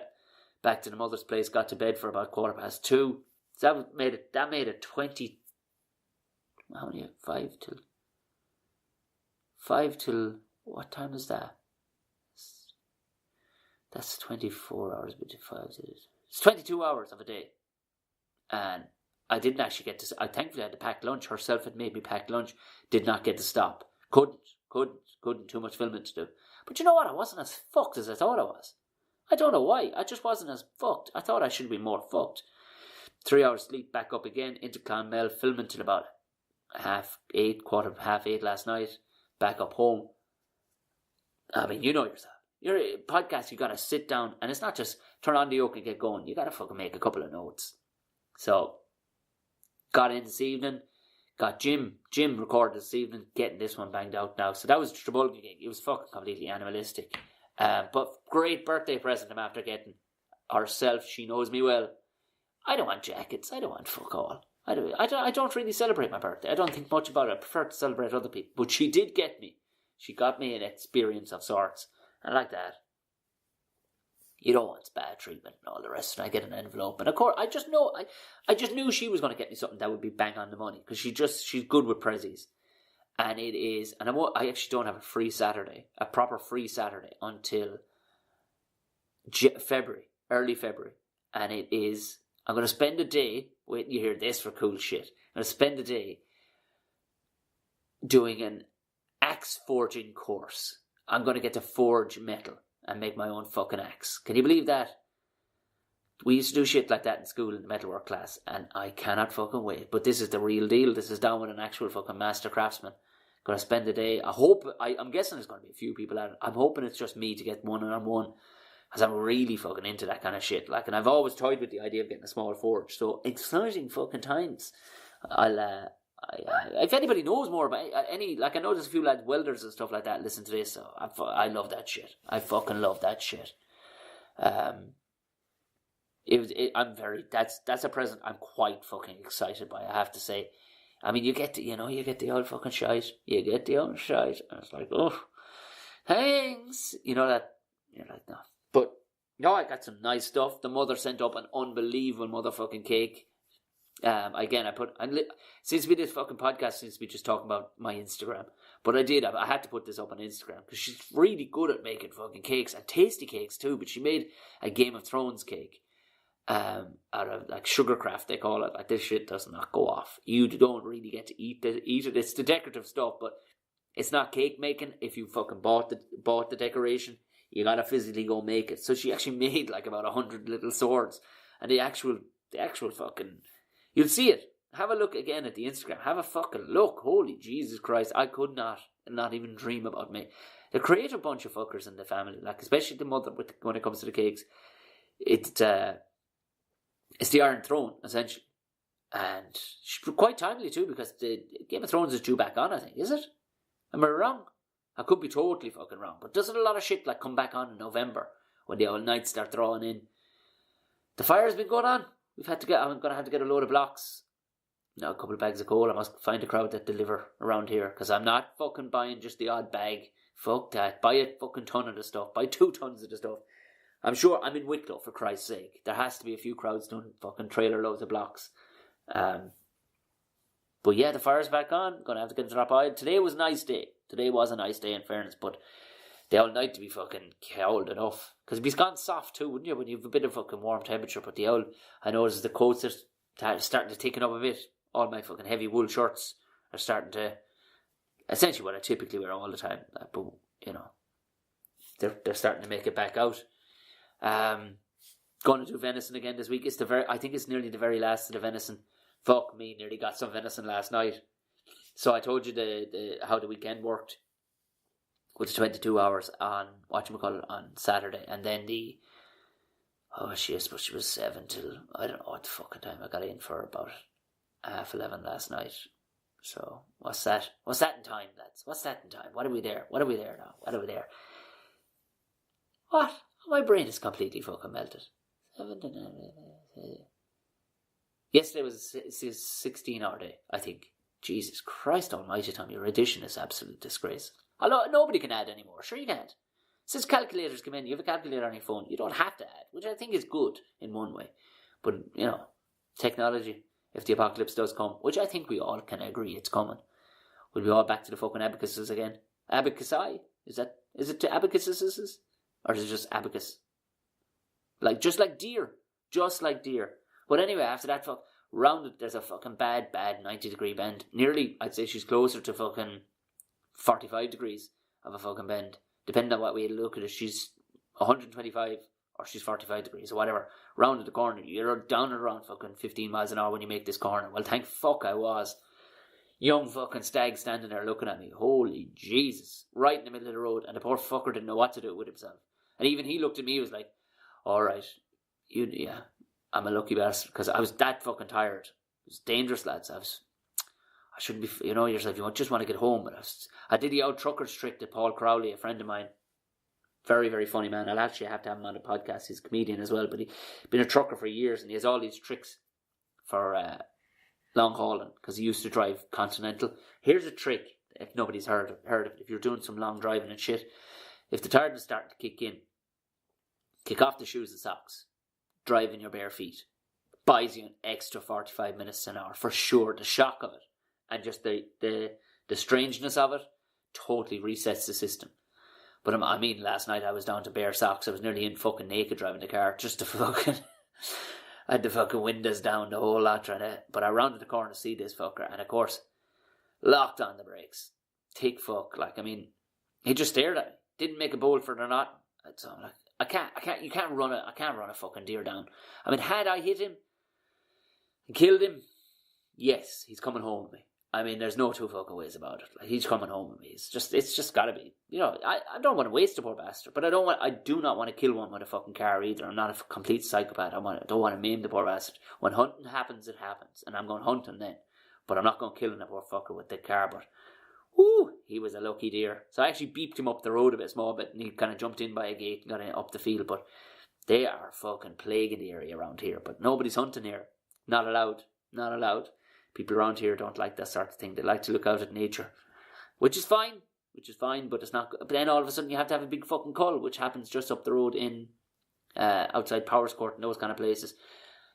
Back to the mother's place, got to bed for about 2:15. So that made it 20. How many? 5 till what time is that? That's 24 hours between 5 to... It's 22 hours of a day. And I didn't actually get to... I thankfully had to pack lunch. Herself had made me pack lunch. Did not get to stop. Couldn't. Too much filming to do. But you know what? I wasn't as fucked as I thought I was. I don't know why. I just wasn't as fucked. I thought I should be more fucked. 3 hours sleep, back up again, into Clonmel, filming till about half eight last night, back up home. I mean, you know yourself. You're a podcast, you gotta sit down, and it's not just turn on the yoke and get going. You gotta fucking make a couple of notes. So, got in this evening, got Jim recorded this evening, getting this one banged out now. So that was the Travolta gig. It was fucking completely animalistic. But great birthday present I'm after getting herself. She knows me well. I don't want jackets. I don't want fuck all. I don't really celebrate my birthday. I don't think much about it. I prefer to celebrate other people. But she did get me. She got me an experience of sorts. I like that. You don't want bad treatment and all the rest. And I get an envelope. And of course, I just knew she was going to get me something that would be bang on the money. Because she's good with prezzies. And it is, and I actually don't have a proper free Saturday until early February. And it is, I'm going to spend a day, wait till you hear this for cool shit. I'm going to spend a day doing an axe forging course. I'm going to get to forge metal and make my own fucking axe. Can you believe that? We used to do shit like that in school in the metalwork class, and I cannot fucking wait. But this is the real deal. This is down with an actual fucking master craftsman. Going to spend a day. I'm guessing there's going to be a few people at it. I'm hoping it's just me to get one-on-one, because I'm really fucking into that kind of shit. Like, and I've always toyed with the idea of getting a small forge. So exciting fucking times. If anybody knows more about I know there's a few lads welders and stuff like that. Listen to this. So I love that shit. I fucking love that shit. That's a present I'm quite fucking excited by, I have to say. I mean, you get the old fucking shite. You get the old shite. And it's like, oh, thanks. You know that, you're like, no. But, no, I got some nice stuff. The mother sent up an unbelievable motherfucking cake. Again, since we did this fucking podcast, since we just talking about my Instagram. But I had to put this up on Instagram, because she's really good at making fucking cakes, and tasty cakes too. But she made a Game of Thrones cake. Out of like sugarcraft, they call it. Like, this shit does not go off. You don't really get to eat it. It's the decorative stuff, but it's not cake making. If you fucking bought the decoration, you gotta physically go make it. So she actually made like about 100 little swords, and the actual fucking, you'll see it. Have a look again at the Instagram. Have a fucking look. Holy Jesus Christ! I could not even dream about me. The creative bunch of fuckers in the family, like especially the mother when it comes to the cakes. It's the Iron Throne, essentially. And she's quite timely too, because the Game of Thrones is due back on, I think. Is it? Am I wrong? I could be totally fucking wrong. But doesn't a lot of shit like come back on in November when the old nights start drawing in? The fire's been going on. I'm going to have to get a load of blocks. Now, a couple of bags of coal. I must find a crowd that deliver around here, because I'm not fucking buying just the odd bag. Fuck that. Buy a fucking ton of the stuff. Buy 2 tons of the stuff. I'm sure I'm in Wicklow, for Christ's sake. There has to be a few crowds doing fucking trailer loads of blocks. But yeah, the fire's back on. Gonna have to get the drop by. Today was a nice day. Today was a nice day, in fairness, but the old night to be fucking cold enough. Because it'd be gone soft too, wouldn't you? When you have a bit of fucking warm temperature. But the old, I noticed the coats are starting to thicken up a bit. All my fucking heavy wool shirts are starting to, essentially what I typically wear all the time. But, you know, they're starting to make it back out. Going to do venison again this week. I think it's nearly the very last of the venison. Fuck me, nearly got some venison last night. So I told you how the weekend worked with the 22 hours on on Saturday, and then she was 7 till I don't know what the fucking time. I got in for about 11:30 last night. So what's that in time, lads? What's that in time? What are we there now? What are we there? What? My brain is completely fucking melted. Yesterday was a 16-hour day, I think. Jesus Christ almighty, Tom, your addition is absolute disgrace. Nobody can add anymore. Sure you can't. Since calculators come in, you have a calculator on your phone. You don't have to add, which I think is good in one way. But, you know, technology, if the apocalypse does come, which I think we all can agree it's coming, we'll be all back to the fucking abacuses again. Abacusi? Is it to abacuses? Or is it just abacus? Just like deer. But anyway, after that rounded, there's a fucking bad 90-degree bend. Nearly, I'd say she's closer to fucking 45 degrees of a fucking bend. Depending on what way you look at it, she's 125 or she's 45 degrees or whatever. Rounded the corner, you're down at around fucking 15 miles an hour when you make this corner. Well, thank fuck I was. young fucking stag standing there looking at me. Holy Jesus. Right in the middle of the road. And the poor fucker didn't know what to do with himself. And even he looked at me, he was like, alright, I'm a lucky bastard. Because I was that fucking tired. It was dangerous, lads. I shouldn't be, yourself, you just want to get home. But I did the old trucker's trick to Paul Crowley, a friend of mine. Very, very funny man. I'll actually have to have him on the podcast. He's a comedian as well. But he's been a trucker for years. And he has all these tricks for long hauling, because he used to drive Continental. Here's a trick, if nobody's heard of it, if you're doing some long driving and shit. If the tiredness starting to kick in, kick off the shoes and socks, drive in your bare feet. Buys you an extra 45 minutes to an hour, for sure. The shock of it, and just the strangeness of it, totally resets the system. But last night I was down to bare socks. I was nearly in fucking naked driving the car, just to fucking... I had the fucking windows down, the whole lot, but I rounded the corner to see this fucker, and of course, locked on the brakes. Thick fuck, he just stared at me. Didn't make a bolt for it or not. So I'm like, you can't run a fucking deer down. Had I hit him and killed him, yes, he's coming home with me. There's no two fucking ways about it. He's coming home with me. It's just gotta be. I don't want to waste a poor bastard, but I do not want to kill one with a fucking car either. I'm not a complete psychopath. I don't want to maim the poor bastard. When hunting happens, it happens, and I'm going hunting then. But I'm not going killing the poor fucker with the car. But, he was a lucky deer. So I actually beeped him up the road a small bit, and he kind of jumped in by a gate and got up the field. But they are fucking plaguing the area around here. But nobody's hunting here. Not allowed. Not allowed. People around here don't like that sort of thing. They like to look out at nature, which is fine, but it's not. But then all of a sudden you have to have a big fucking cull, which happens just up the road in outside Powers Court and those kind of places.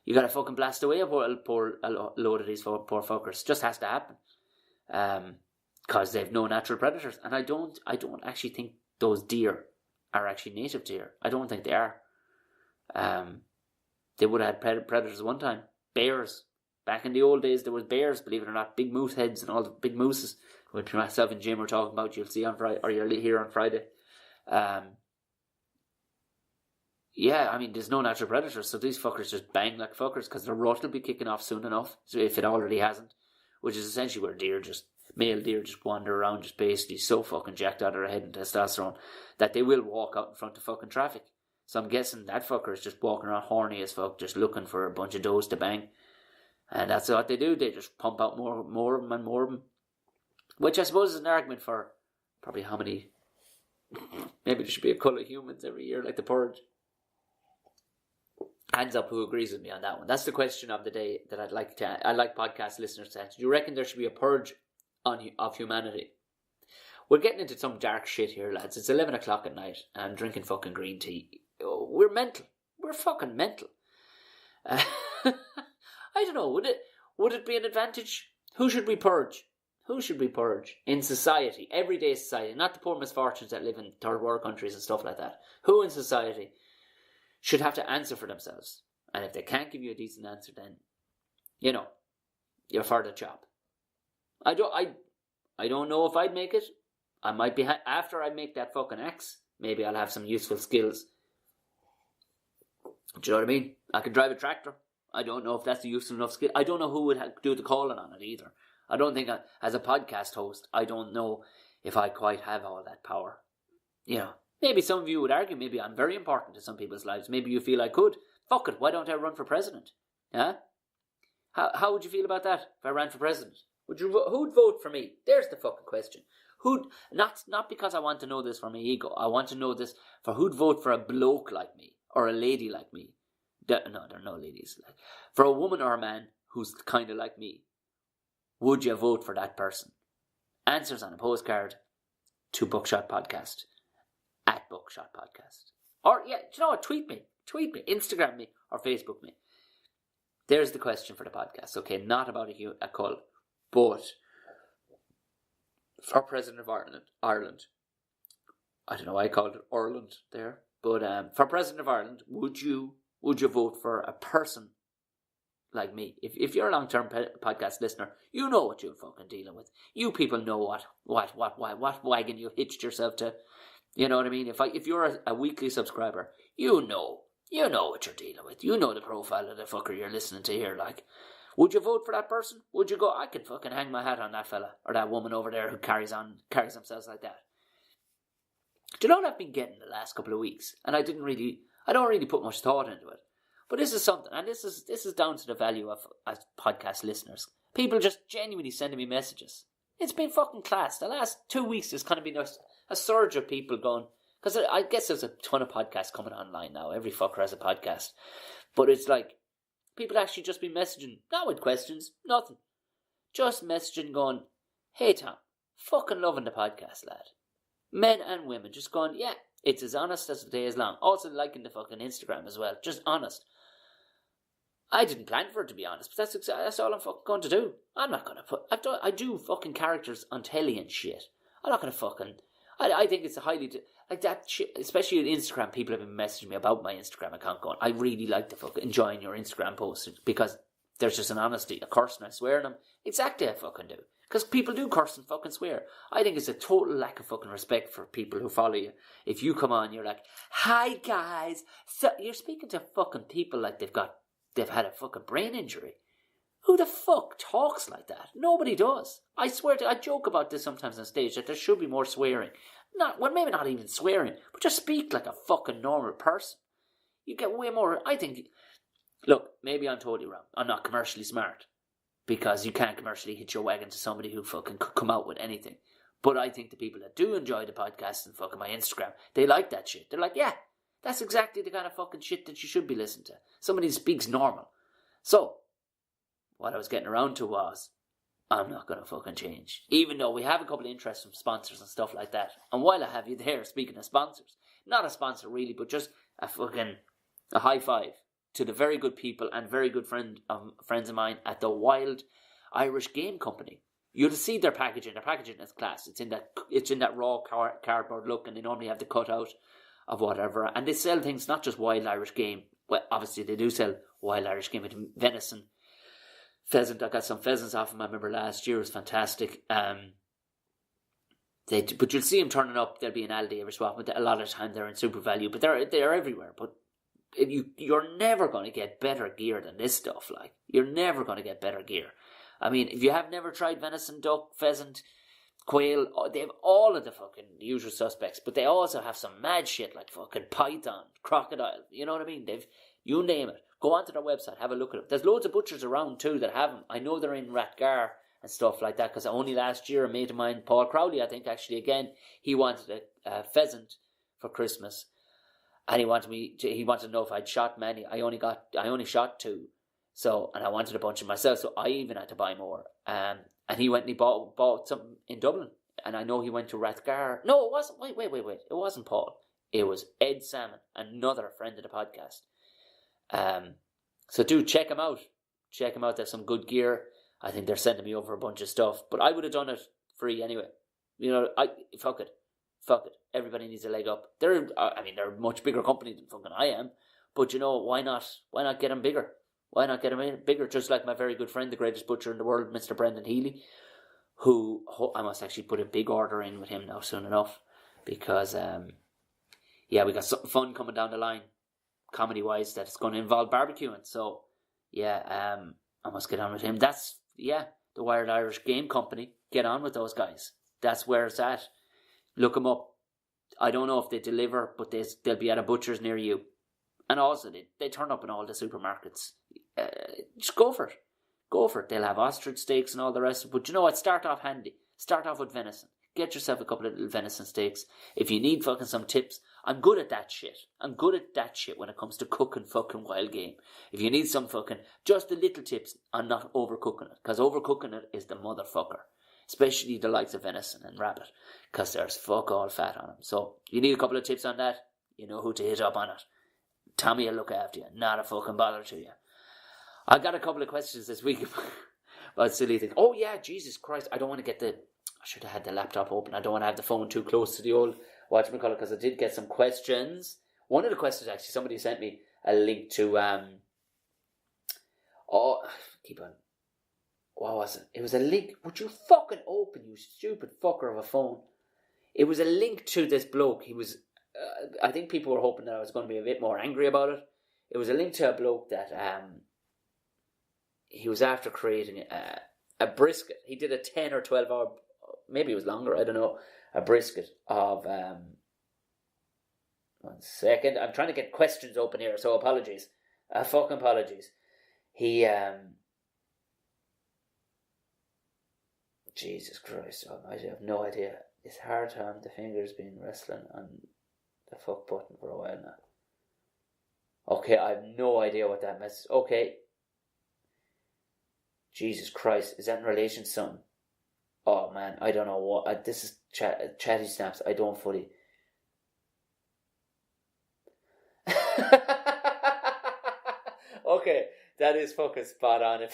You got to fucking blast away a load of these poor fuckers. Just has to happen, because they've no natural predators, and I don't actually think those deer are actually native to here. I don't think they are. They would have had predators one time. Bears. Back in the old days, there was bears, believe it or not, big moose heads and all the big mooses, which myself and Jim were talking about. You'll see on Friday, or you'll hear on Friday. There's no natural predators, so these fuckers just bang like fuckers, because their rut will be kicking off soon enough, so if it already hasn't, which is essentially where male deer just wander around, just basically so fucking jacked out of their head and testosterone, that they will walk out in front of fucking traffic. So I'm guessing that fucker is just walking around horny as fuck, just looking for a bunch of does to bang. And that's what they do. They just pump out more of them and more of them. Which I suppose is an argument for probably how many... Maybe there should be a cull of humans every year, like the purge. Hands up who agrees with me on that one. That's the question of the day that I'd like podcast listeners to answer. Do you reckon there should be a purge of humanity? We're getting into some dark shit here, lads. It's 11 o'clock at night and I'm drinking fucking green tea. We're mental. We're fucking mental. I don't know, would it be an advantage? Who should we purge? Who should we purge? In society, everyday society, not the poor misfortunes that live in third world countries and stuff like that. Who in society should have to answer for themselves? And if they can't give you a decent answer, then, you're for the job. I don't know if I'd make it. I might be, after I make that fucking axe, maybe I'll have some useful skills. Do you know what I mean? I could drive a tractor. I don't know if that's a useful enough skill. I don't know who would do the calling on it either. I don't think, as a podcast host, I don't know if I quite have all that power. Maybe some of you would argue, maybe I'm very important to some people's lives. Maybe you feel I could. Fuck it, why don't I run for president? Huh? How would you feel about that if I ran for president? Who'd vote for me? There's the fucking question. Not because I want to know this for my ego. I want to know this for who'd vote for a bloke like me or a lady like me. No, there are no ladies. For a woman or a man who's kind of like me, would you vote for that person? Answers on a postcard to Buckshot Podcast, at Buckshot Podcast. Or, tweet me, Instagram me, or Facebook me. There's the question for the podcast. Okay, not about a cull, but for President of Ireland, I don't know why I called it Ireland there, but for President of Ireland, would you vote for a person like me? If you're a long-term podcast listener, you know what you're fucking dealing with. You people know what wagon you hitched yourself to. You know what I mean? If you're a weekly subscriber, you know what you're dealing with. You know the profile of the fucker you're listening to here. Like, Would you vote for that person? Would you go, I could fucking hang my hat on that fella or that woman over there who carries themselves like that? Do you know what I've been getting the last couple of weeks? And I don't really put much thought into it. But this is something, and this is down to the value of as podcast listeners. People just genuinely sending me messages. It's been fucking class. The last 2 weeks there's kind of been a surge of people going, because I guess there's a ton of podcasts coming online now. Every fucker has a podcast. But it's like, people actually just been messaging, not with questions, nothing. Just messaging going, hey Tom, fucking loving the podcast, lad. Men and women just going, yeah, it's as honest as the day is long. Also liking the fucking Instagram as well. Just honest. I didn't plan for it, to be honest, but that's all I'm fucking going to do. I'm not going to I do fucking characters on telly and shit. I'm not going to fucking... I think it's a highly... Like that shit, especially on Instagram, people have been messaging me about my Instagram account going, I really like the fucking enjoying your Instagram posts because there's just an honesty, a curse and I swear in them. Exactly I fucking do. Because people do curse and fucking swear. I think it's a total lack of fucking respect for people who follow you. If you come on, you're like, hi guys. So you're speaking to fucking people like they've had a fucking brain injury. Who the fuck talks like that? Nobody does. I swear I joke about this sometimes on stage that there should be more swearing. Maybe not even swearing, but just speak like a fucking normal person. You get way more, I think. Look, maybe I'm totally wrong. I'm not commercially smart. Because you can't commercially hitch your wagon to somebody who fucking could come out with anything. But I think the people that do enjoy the podcast and fucking my Instagram, they like that shit. They're like, yeah, that's exactly the kind of fucking shit that you should be listening to. Somebody who speaks normal. So, what I was getting around to was, I'm not going to fucking change. Even though we have a couple of interests from sponsors and stuff like that. And while I have you there, speaking of sponsors, not a sponsor really, but just a high five to the very good people and very good friends of mine at the Wild Irish Game Company. You'll see their packaging. Their packaging is class. It's in that raw cardboard look, and they normally have the cutout of whatever. And they sell things, not just Wild Irish Game. Well, obviously they do sell Wild Irish Game with venison, pheasant. I got some pheasants off them. I remember last year. It was fantastic. But you'll see them turning up. They'll be in Aldi every swap. But a lot of the time they're in Super Value. But they're everywhere. But you're never going to get better gear than this stuff. Like, you're never going to get better gear. I mean, if you have never tried venison, duck, pheasant, quail, they have all of the fucking usual suspects, but they also have some mad shit like fucking python, crocodile, you know what I mean? You name it. Go onto their website, have a look at it. There's loads of butchers around too that have them. I know they're in Rathgar and stuff like that, because only last year a mate of mine, Paul Crowley, I think actually again, he wanted a pheasant for Christmas. And he wanted to know if I'd shot many. I only shot 2. So, and I wanted a bunch of myself, so I even had to buy more. And he went and he bought some in Dublin. And I know he went to Rathgar. No, it wasn't. Wait. It wasn't Paul. It was Ed Salmon, another friend of the podcast. So dude, check him out. Check him out. There's some good gear. I think they're sending me over a bunch of stuff. But I would have done it free anyway. You know, fuck it. Everybody needs a leg up. They're a much bigger company than fucking I am. But you know, why not get them bigger? Why not get them bigger? Just like my very good friend, the greatest butcher in the world, Mr. Brendan Healy, who I must actually put a big order in with him now soon enough. Because, we got something fun coming down the line, comedy-wise, that's going to involve barbecuing. So, I must get on with him. That's, the Wild Irish Game Company. Get on with those guys. That's where it's at. Look them up. I don't know if they deliver, but they'll be at a butcher's near you. And also, they turn up in all the supermarkets. Just go for it. They'll have ostrich steaks and all the rest. But you know what? Start off handy. Start off with venison. Get yourself a couple of little venison steaks. If you need fucking some tips, I'm good at that shit. When it comes to cooking fucking wild game. If you need some fucking, just the little tips on not overcooking it. Because overcooking it is the motherfucker. Especially the likes of venison and rabbit. Because there's fuck all fat on them. So, you need a couple of tips on that. You know who to hit up on it. Tommy will look after you. Not a fucking bother to you. I got a couple of questions this week about silly things. Oh yeah, Jesus Christ. I don't want to I should have had the laptop open. I don't want to have the phone too close to the old whatchamacallit, because I did get some questions. One of the questions, actually, somebody sent me a link to, what was it? It was a link. Would you fucking open, you stupid fucker of a phone? It was a link to this bloke. He was, I think people were hoping that I was going to be a bit more angry about it. It was a link to a bloke that, he was after creating a brisket. He did a 10 or 12 hour, maybe it was longer, I don't know, a brisket of, 1 second, I'm trying to get questions open here, so apologies. Fucking apologies. He, Jesus Christ, I have no idea. It's hard to have the fingers been wrestling on the fuck button for a while now. Okay, I have no idea what that message. Okay. Jesus Christ, is that in relation to something? Oh man, I don't know what. This is chatty snaps. I don't fully. Okay, that is fucking spot on.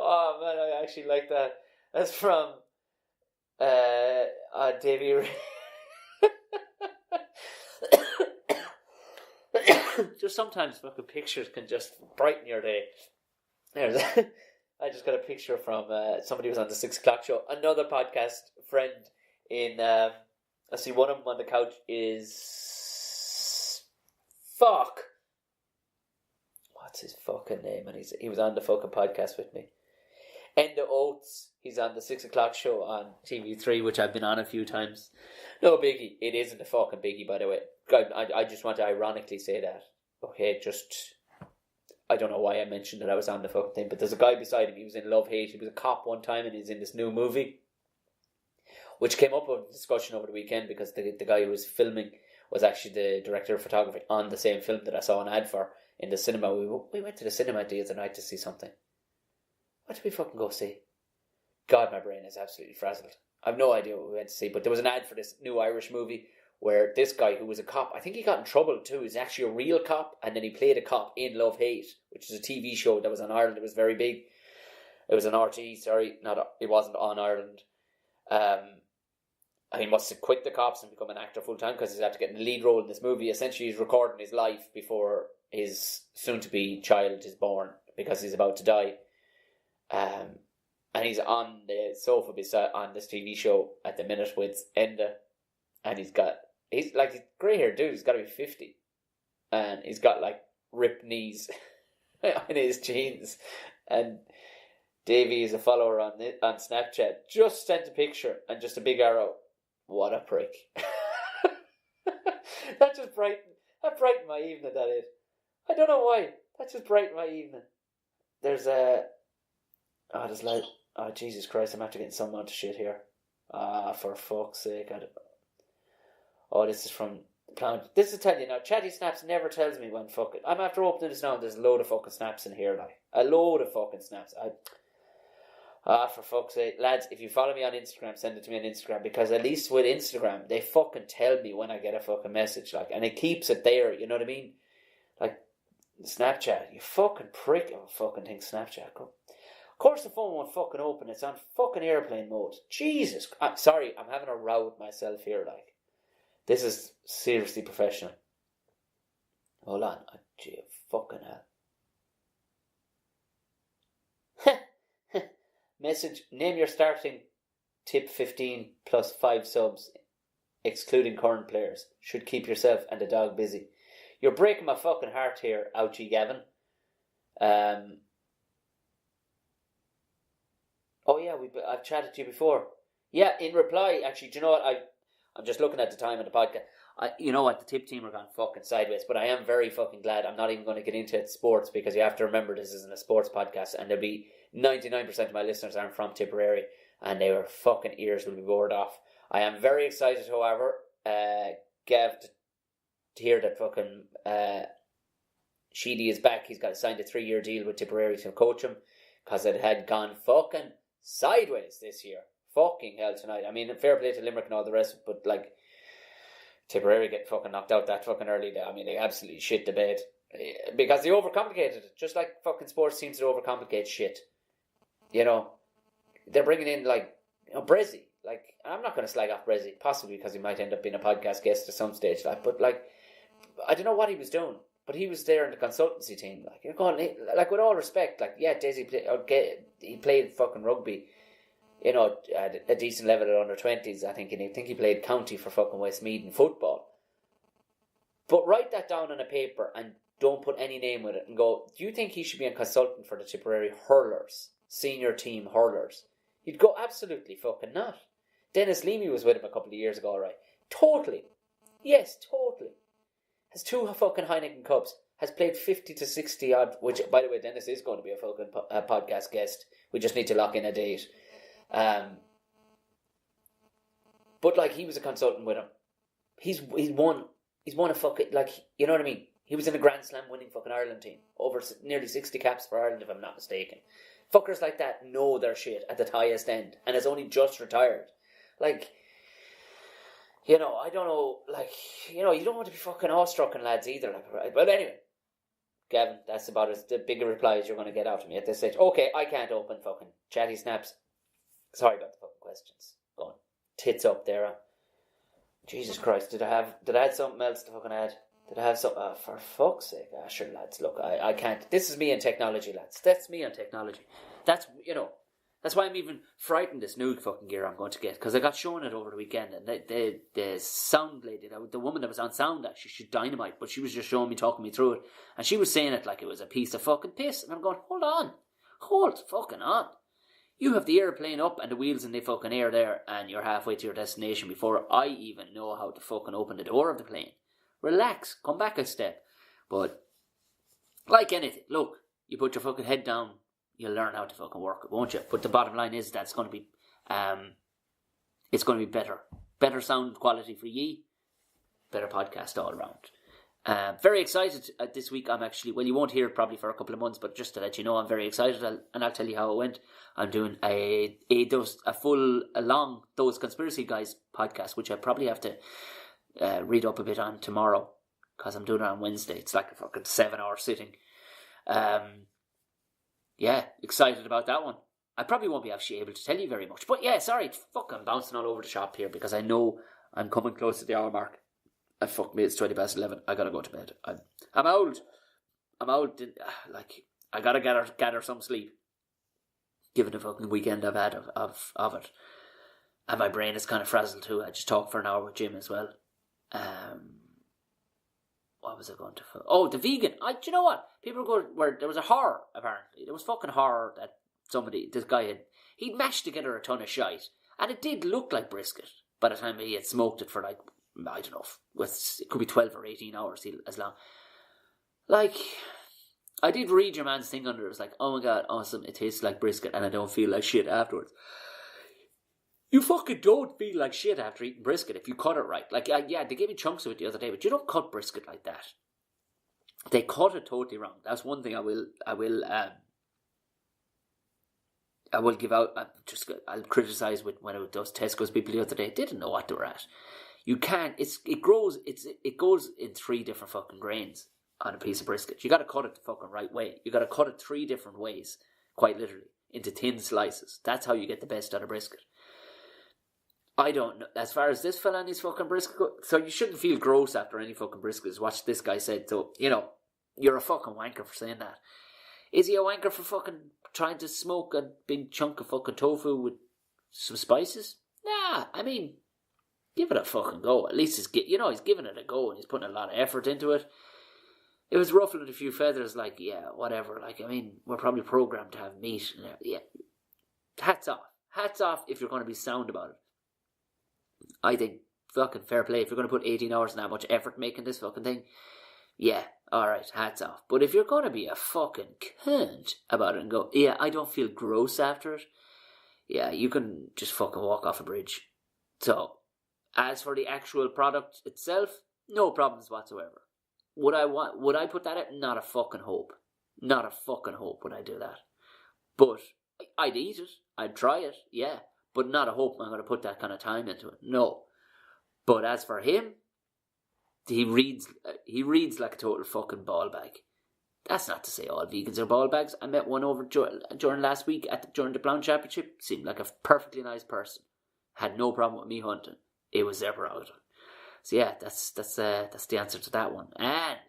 Oh man, I actually like that. That's from Davey. Just sometimes fucking pictures can just brighten your day. I just got a picture from somebody who was on the 6 o'clock show. Another podcast friend in. I see one of them on the couch is. Fuck. What's his fucking name? And he was on the fucking podcast with me. Enda Oates. He's on the 6 o'clock show on TV3, which I've been on a few times. No biggie. It isn't a fucking biggie, by the way. I just want to ironically say that. Okay, just... I don't know why I mentioned that I was on the fucking thing, but there's a guy beside him. He was in Love Hate. He was a cop one time, and he's in this new movie, which came up with a discussion over the weekend because the guy who was filming was actually the director of photography on the same film that I saw an ad for in the cinema. We went to the cinema the other night to see something. What did we fucking go see? God, my brain is absolutely frazzled. I have no idea what we went to see, but there was an ad for this new Irish movie where this guy who was a cop, I think he got in trouble too, he's actually a real cop, and then he played a cop in Love Hate, which is a TV show that was on Ireland. It was very big. It was an RT, sorry, it wasn't on Ireland. He must have quit the cops and become an actor full time because he's had to get in the lead role in this movie. Essentially, he's recording his life before his soon-to-be child is born because he's about to die. And he's on the sofa beside on this TV show at the minute with Enda, and he's like grey haired dude. He's got to be 50, and he's got like ripped knees in his jeans. And Davey is a follower on Snapchat. Just sent a picture and just a big arrow. What a prick! That brightened my evening. That is. I don't know why. That just brightened my evening. There's oh Jesus Christ! I'm after getting some onto shit here. For fuck's sake! This is from ploughing. This is telling you now. Chatty Snaps never tells me when fucking. I'm after opening this now, and there's a load of fucking snaps in here, like a load of fucking snaps. For fuck's sake, lads! If you follow me on Instagram, send it to me on Instagram, because at least with Instagram, they fucking tell me when I get a fucking message, like, and it keeps it there. You know what I mean? Like Snapchat, you fucking prick! I fucking think Snapchat. Of course the phone won't fucking open. It's on fucking airplane mode. Jesus. Sorry, I'm having a row with myself here, like. This is seriously professional. Hold on. Gee, fucking hell. Message. Name your starting tip 15 plus 5 subs, excluding current players. Should keep yourself and the dog busy. You're breaking my fucking heart here, ouchie Gavin. Oh yeah, I've chatted to you before. Yeah, in reply, actually, do you know what? I'm just looking at the time of the podcast. You know what? The tip team are gone fucking sideways, but I am very fucking glad. I'm not even going to get into sports, because you have to remember this isn't a sports podcast, and there'll be 99% of my listeners aren't from Tipperary, and their fucking ears will be bored off. I am very excited, however, Gav, to hear that fucking Sheedy is back. He's got signed a 3-year deal with Tipperary to coach him, because it had gone fucking sideways this year. Fucking hell tonight. I mean, fair play to Limerick and all the rest, but like Tipperary get fucking knocked out that fucking early. I mean, they absolutely shit the bed because they overcomplicated it, just like fucking sports teams that overcomplicate shit. You know, they're bringing in like Brezzy. Like, I'm not going to slag off Brezzy, possibly because he might end up being a podcast guest at some stage. Like, but like, I don't know what he was doing, but he was there in the consultancy team. Like, you're going, like, with all respect, like, yeah, he played fucking rugby. You know, at a decent level at under 20s, I think. And I think he played county for fucking Westmeath in football. But write that down on a paper and don't put any name with it and go, do you think he should be a consultant for the Tipperary hurlers, senior team hurlers? You'd go, absolutely fucking not. Dennis Leamy was with him a couple of years ago, right? Totally. Yes, totally. Has 2 fucking Heineken Cups. Has played 50 to 60 odd, which, by the way, Dennis is going to be a fucking podcast guest. We just need to lock in a date. But, like, he was a consultant with him. He's won a fucking, like, you know what I mean? He was in a Grand Slam winning fucking Ireland team. Over nearly 60 caps for Ireland, if I'm not mistaken. Fuckers like that know their shit at the highest end and has only just retired. Like, you know, I don't know, like, you know, you don't want to be fucking awestruck lads either. Like, right? But anyway, Gavin, that's about as the bigger replies you're going to get out of me at this stage. Okay, I can't open fucking chatty snaps. Sorry about the fucking questions. Go on. Tits up there. Jesus Christ, did I have something else to fucking add? Did I have something? For fuck's sake, sure, lads. Look, I can't. This is me and technology, lads. That's me and technology. That's, you know, that's why I'm even frightened this new fucking gear I'm going to get, because I got shown it over the weekend, and the sound lady, the woman that was on sound, actually, she's dynamite, but she was just showing me, talking me through it, and she was saying it like it was a piece of fucking piss, and I'm going, hold fucking on. You have the airplane up and the wheels in the fucking air there, and you're halfway to your destination before I even know how to fucking open the door of the plane. Relax, come back a step. But, like anything, look, you put your fucking head down, you'll learn how to fucking work it, won't you? But the bottom line is that it's going to be better sound quality for ye, better podcast all around. Very excited this week. I'm actually, well, you won't hear it probably for a couple of months, but just to let you know, I'm very excited, and I'll tell you how it went. I'm doing a long Those Conspiracy Guys podcast, which I probably have to read up a bit on tomorrow, because I'm doing it on Wednesday. It's like a fucking 7-hour sitting. Yeah, excited about that one. I probably won't be actually able to tell you very much, but yeah, sorry, I'm bouncing all over the shop here, because I know I'm coming close to the hour mark. Fuck me, it's 11:20. I gotta go to bed. I'm old. Like, I gotta gather some sleep, given the fucking weekend I've had of it. And my brain is kind of frazzled too. I just talked for an hour with Jim as well. What was I going to... Oh, the vegan. Do you know what? People were going... Where there was a horror, apparently. There was fucking horror that this guy he'd mashed together a ton of shite. And it did look like brisket by the time he had smoked it for, like, I don't know, it could be 12 or 18 hours as long. Like, I did read your man's thing under it. It was like, oh my god, awesome, it tastes like brisket and I don't feel like shit afterwards. You fucking don't feel like shit after eating brisket if you cut it right. Like, yeah, they gave me chunks of it the other day, but you don't cut brisket like that. They cut it totally wrong. That's one thing I will give out. I'll criticise when it those Tesco's people the other day. They didn't know what they were at. You can't. It goes in 3 different fucking grains on a piece of brisket. You got to cut it the fucking right way. You got to cut it 3 different ways, quite literally, into thin slices. That's how you get the best out of brisket. I don't know. As far as this fella and his fucking brisket go, so you shouldn't feel gross after any fucking brisket, is what this guy said. So, you know, you're a fucking wanker for saying that. Is he a wanker for fucking trying to smoke a big chunk of fucking tofu with some spices? Nah, I mean, give it a fucking go. At least he's giving it a go and he's putting a lot of effort into it. It was ruffling a few feathers, like, yeah, whatever. Like, I mean, we're probably programmed to have meat. Yeah, hats off. Hats off if you're going to be sound about it. I think fucking fair play. If you're going to put 18 hours and that much effort making this fucking thing, yeah, alright, hats off. But if you're going to be a fucking cunt about it and go, yeah, I don't feel gross after it, yeah, you can just fucking walk off a bridge. So, as for the actual product itself, no problems whatsoever. Would I put that out? Not a fucking hope. Not a fucking hope would I do that. But I'd eat it. I'd try it, yeah. But not a hope I'm going to put that kind of time into it. No. But as for him, he reads like a total fucking ball bag. That's not to say all vegans are ball bags. I met one over during last week during the Ploughing Championship. Seemed like a perfectly nice person. Had no problem with me hunting. It was their prerogative. So yeah, that's the answer to that one. And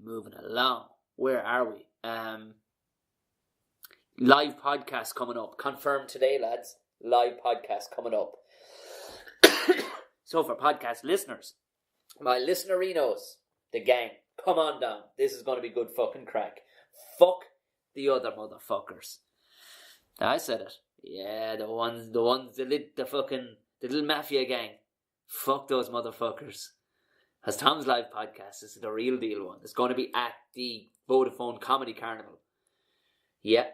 moving along, where are we? Live podcast coming up. Confirmed today, lads. Live podcast coming up. So for podcast listeners, my listenerinos, the gang, come on down. This is going to be good fucking crack. Fuck the other motherfuckers. I said it. Yeah, the little mafia gang. Fuck those motherfuckers. As Tom's Live podcast, this is the real deal one. It's going to be at the Vodafone Comedy Carnival. Yeah.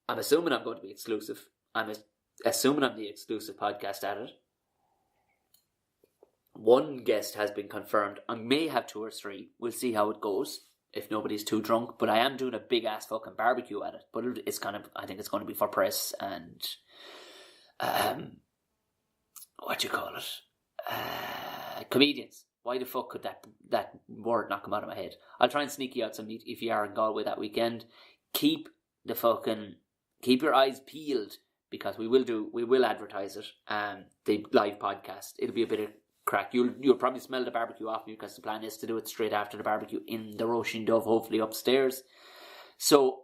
I'm assuming I'm going to be exclusive. I'm assuming I'm the exclusive podcast at it. One guest has been confirmed. I may have 2 or 3. We'll see how it goes if nobody's too drunk. But I am doing a big ass fucking barbecue at it. But it's kind of, I think it's going to be for press and what do you call it? Comedians. Why the fuck could that word not come out of my head? I'll try and sneak you out some meat if you are in Galway that weekend. Keep your eyes peeled because we will advertise it. The live podcast. It'll be a bit of crack. You'll probably smell the barbecue off me because the plan is to do it straight after the barbecue in the Roisin Dove, hopefully upstairs. So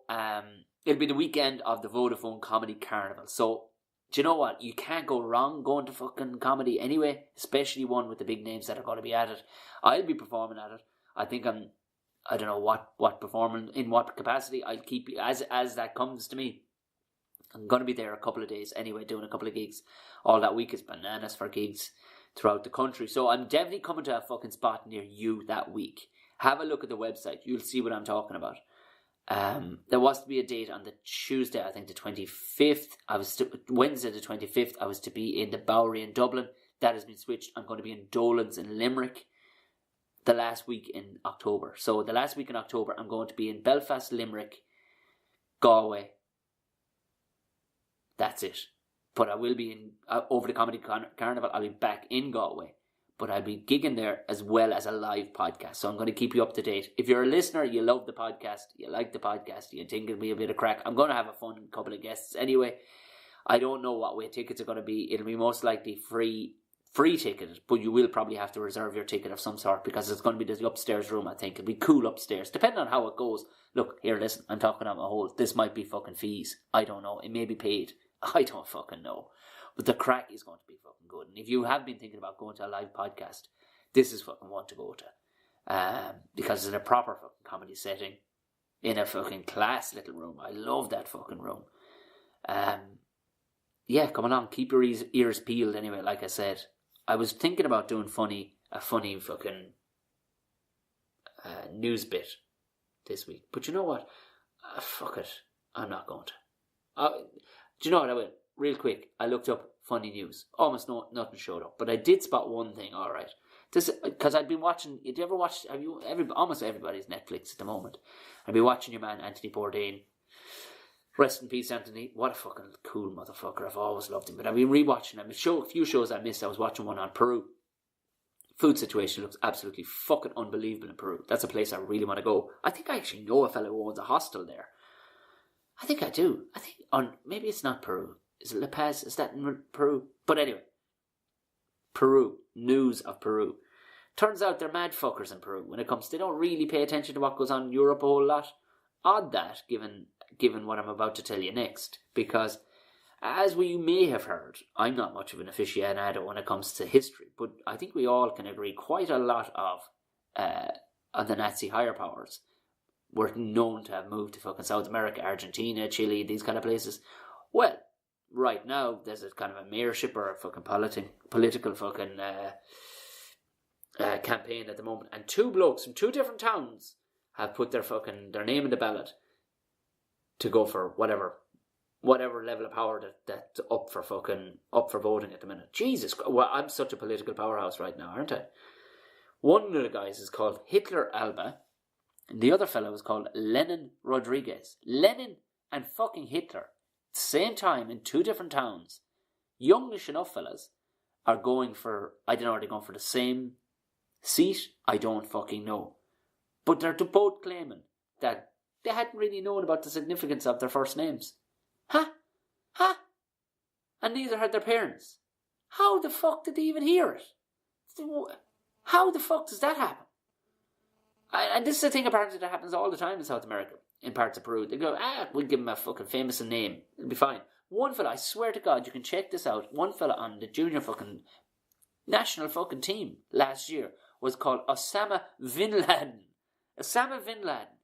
it'll be the weekend of the Vodafone Comedy Carnival. So do you know what? You can't go wrong going to fucking comedy anyway, especially one with the big names that are going to be at it. I'll be performing at it. I think I don't know what performing, in what capacity. I'll keep you, as that comes to me. I'm going to be there a couple of days anyway, doing a couple of gigs. All that week is bananas for gigs throughout the country. So I'm definitely coming to a fucking spot near you that week. Have a look at the website. You'll see what I'm talking about. There was to be a date on the Tuesday, I think the 25th. Wednesday the 25th, I was to be in the Bowery in Dublin. That has been switched. I'm going to be in Dolan's in Limerick the last week in October. So the last week in October, I'm going to be in Belfast, Limerick, Galway. That's it. But I will be in, over the Comedy Carnival, I'll be back in Galway. But I'll be gigging there as well as a live podcast. So I'm going to keep you up to date. If you're a listener, you love the podcast, you like the podcast, you think it'll be a bit of crack, I'm going to have a fun couple of guests anyway. I don't know what way tickets are going to be. It'll be most likely free ticket, but you will probably have to reserve your ticket of some sort because it's going to be the upstairs room, I think. It'll be cool upstairs, depending on how it goes. Look, here, listen, I'm talking out my hole. This might be fucking fees. I don't know. It may be paid. I don't fucking know. But the crack is going to be fucking good. And if you have been thinking about going to a live podcast, this is fucking one to go to. Because it's in a proper fucking comedy setting. In a fucking class little room. I love that fucking room. Yeah, come along. Keep your ears peeled anyway, like I said. I was thinking about doing a funny fucking news bit this week. But you know what? Fuck it. I'm not going to. Do you know what I will? Real quick, I looked up funny news. Almost nothing showed up, but I did spot one thing. All right, this because I'd been watching. Did you ever watch? Almost everybody's Netflix at the moment. I'd be watching your man Anthony Bourdain. Rest in peace, Anthony. What a fucking cool motherfucker. I've always loved him. But I've been rewatching him. A few shows I missed. I was watching one on Peru. Food situation looks absolutely fucking unbelievable in Peru. That's a place I really want to go. I think I actually know a fellow who owns a hostel there. I think I do. I think maybe it's not Peru. Is it La Paz? Is that in Peru? But anyway, Peru. News of Peru. Turns out they're mad fuckers in Peru when it comes. They don't really pay attention to what goes on in Europe a whole lot. Odd that, given what I'm about to tell you next. Because, as we may have heard, I'm not much of an aficionado when it comes to history. But I think we all can agree quite a lot of the Nazi higher powers were known to have moved to fucking South America, Argentina, Chile, these kind of places. Well, right now, there's a kind of a mayorship or a fucking political fucking campaign at the moment. And 2 blokes from 2 different towns have put their name in the ballot to go for whatever level of power that's up for voting at the minute. Jesus Christ. Well, I'm such a political powerhouse right now, aren't I? One of the guys is called Hitler Alba. And the other fellow was called Lenin Rodriguez. Lenin and fucking Hitler, same time in 2 different towns. Youngish enough fellas are going for, I don't know, are they going for the same seat? I don't fucking know. But they're both claiming that they hadn't really known about the significance of their first names. Huh? And neither had their parents. How the fuck did they even hear it? How the fuck does that happen? And this is a thing apparently that happens all the time in South America, in parts of Peru. They go, we'll give him a fucking famous name. It'll be fine. One fella, I swear to God, you can check this out. One fella on the junior fucking national fucking team last year was called Osama Bin Laden. Osama Bin Laden.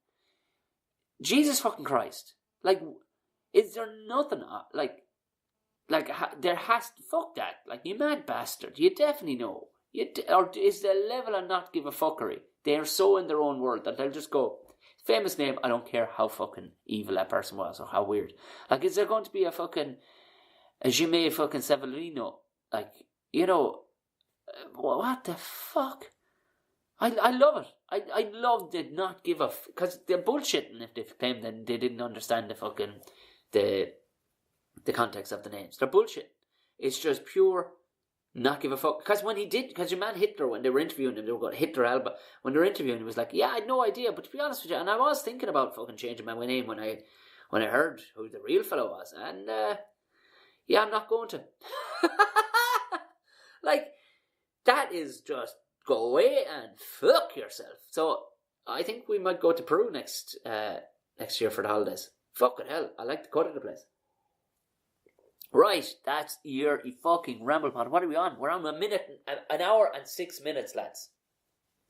Jesus fucking Christ. Like, is there nothing, there has to, fuck that. Like, you mad bastard. You definitely know. Or is the level of not give a fuckery? They are so in their own world that they'll just go, famous name, I don't care how fucking evil that person was or how weird. Like, is there going to be a Jimmy fucking Severino? Like, you know, what the fuck? I love it. I love the not give a because they're bullshitting if they claim that they didn't understand the fucking the context of the names. They're bullshit. It's just pure not give a fuck. Because your man Hitler, when they were interviewing him, they were going Hitler Alba. When they were interviewing him, he was like, yeah, I had no idea. But to be honest with you, and I was thinking about fucking changing my name when I heard who the real fellow was, and yeah, I'm not going to. Like, that is just go away and fuck yourself. So I think we might go to Peru next year for the holidays. Fucking hell, I like the cut of the place. Right, that's your fucking Ramble Pod. What are we on? We're on an hour and 6 minutes, lads.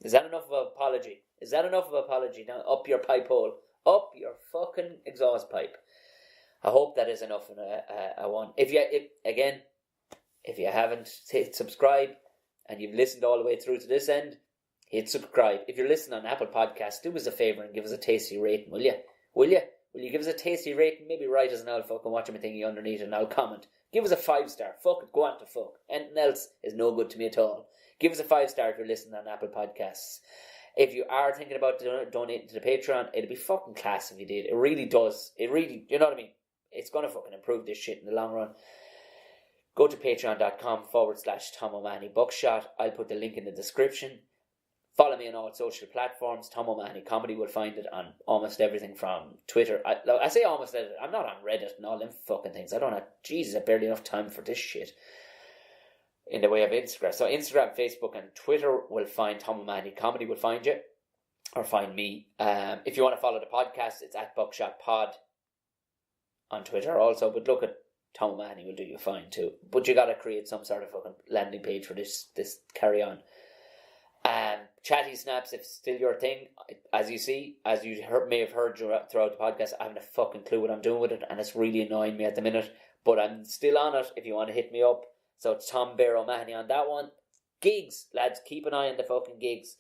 Is that enough of an apology? Now up your pipe hole, up your fucking exhaust pipe. I hope that is enough. I want. If you haven't hit subscribe and you've listened all the way through to this end, hit subscribe. If you're listening on Apple Podcasts, do us a favour and give us a tasty rating, will you? Will you give us a tasty rating? Maybe write us and I'll fucking watch my thingy underneath and I'll comment. Give us a 5-star. Fuck it, go on to fuck. Anything else is no good to me at all. Give us a 5-star if you're listening on Apple Podcasts. If you are thinking about donating to the Patreon, it'd be fucking class if you did. It really does. It really, you know what I mean? It's going to fucking improve this shit in the long run. Go to patreon.com/Tom O'Mahony Buckshot. I'll put the link in the description. Follow me on all social platforms. Tom O'Mahony Comedy will find it on almost everything from Twitter. I say almost everything. I'm not on Reddit and all them fucking things. I don't have... Jesus, I have barely enough time for this shit. In the way of Instagram. So Instagram, Facebook and Twitter will find Tom O'Mahony Comedy will find you. Or find me. If you want to follow the podcast, it's at Buckshot Pod on Twitter also. But look at Tom O'Mahony will do you fine too. But you got to create some sort of fucking landing page for this carry on. Chatty snaps, if it's still your thing, as you may have heard throughout the podcast, I haven't a fucking clue what I'm doing with it, and it's really annoying me at the minute, but I'm still on it if you want to hit me up. So it's Tom Bear O'Mahony on that one. Gigs, lads, keep an eye on the fucking gigs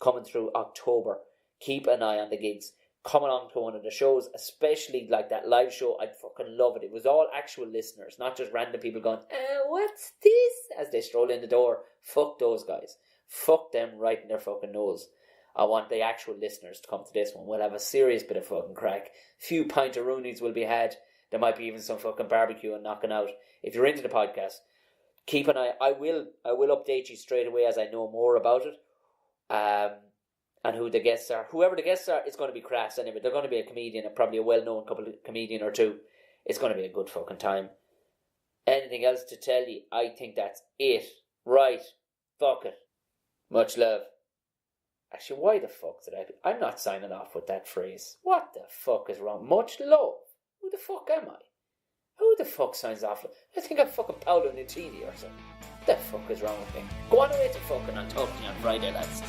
coming through October. Keep an eye on the gigs. Come along to one of the shows, especially like that live show. I'd fucking love it. It was all actual listeners, not just random people going, what's this? As they stroll in the door. Fuck those guys. Fuck them right in their fucking nose. I want the actual listeners to come to this one. We'll have a serious bit of fucking crack. Few pint-a-roonies will be had. There might be even some fucking barbecue and knocking out. If you're into the podcast, keep an eye. I will update you straight away as I know more about it. And who the guests are. Whoever the guests are, it's going to be crass anyway. They're going to be a comedian, and probably a well-known comedian or two. It's going to be a good fucking time. Anything else to tell you? I think that's it. Right. Fuck it. Much love. Actually, why the fuck did I'm not signing off with that phrase. What the fuck is wrong? Much love? Who the fuck am I? Who the fuck signs off? I think I'm fucking Paolo Nutini or something. What the fuck is wrong with me? Go on away to fucking. I'll talk to you on Friday, lads.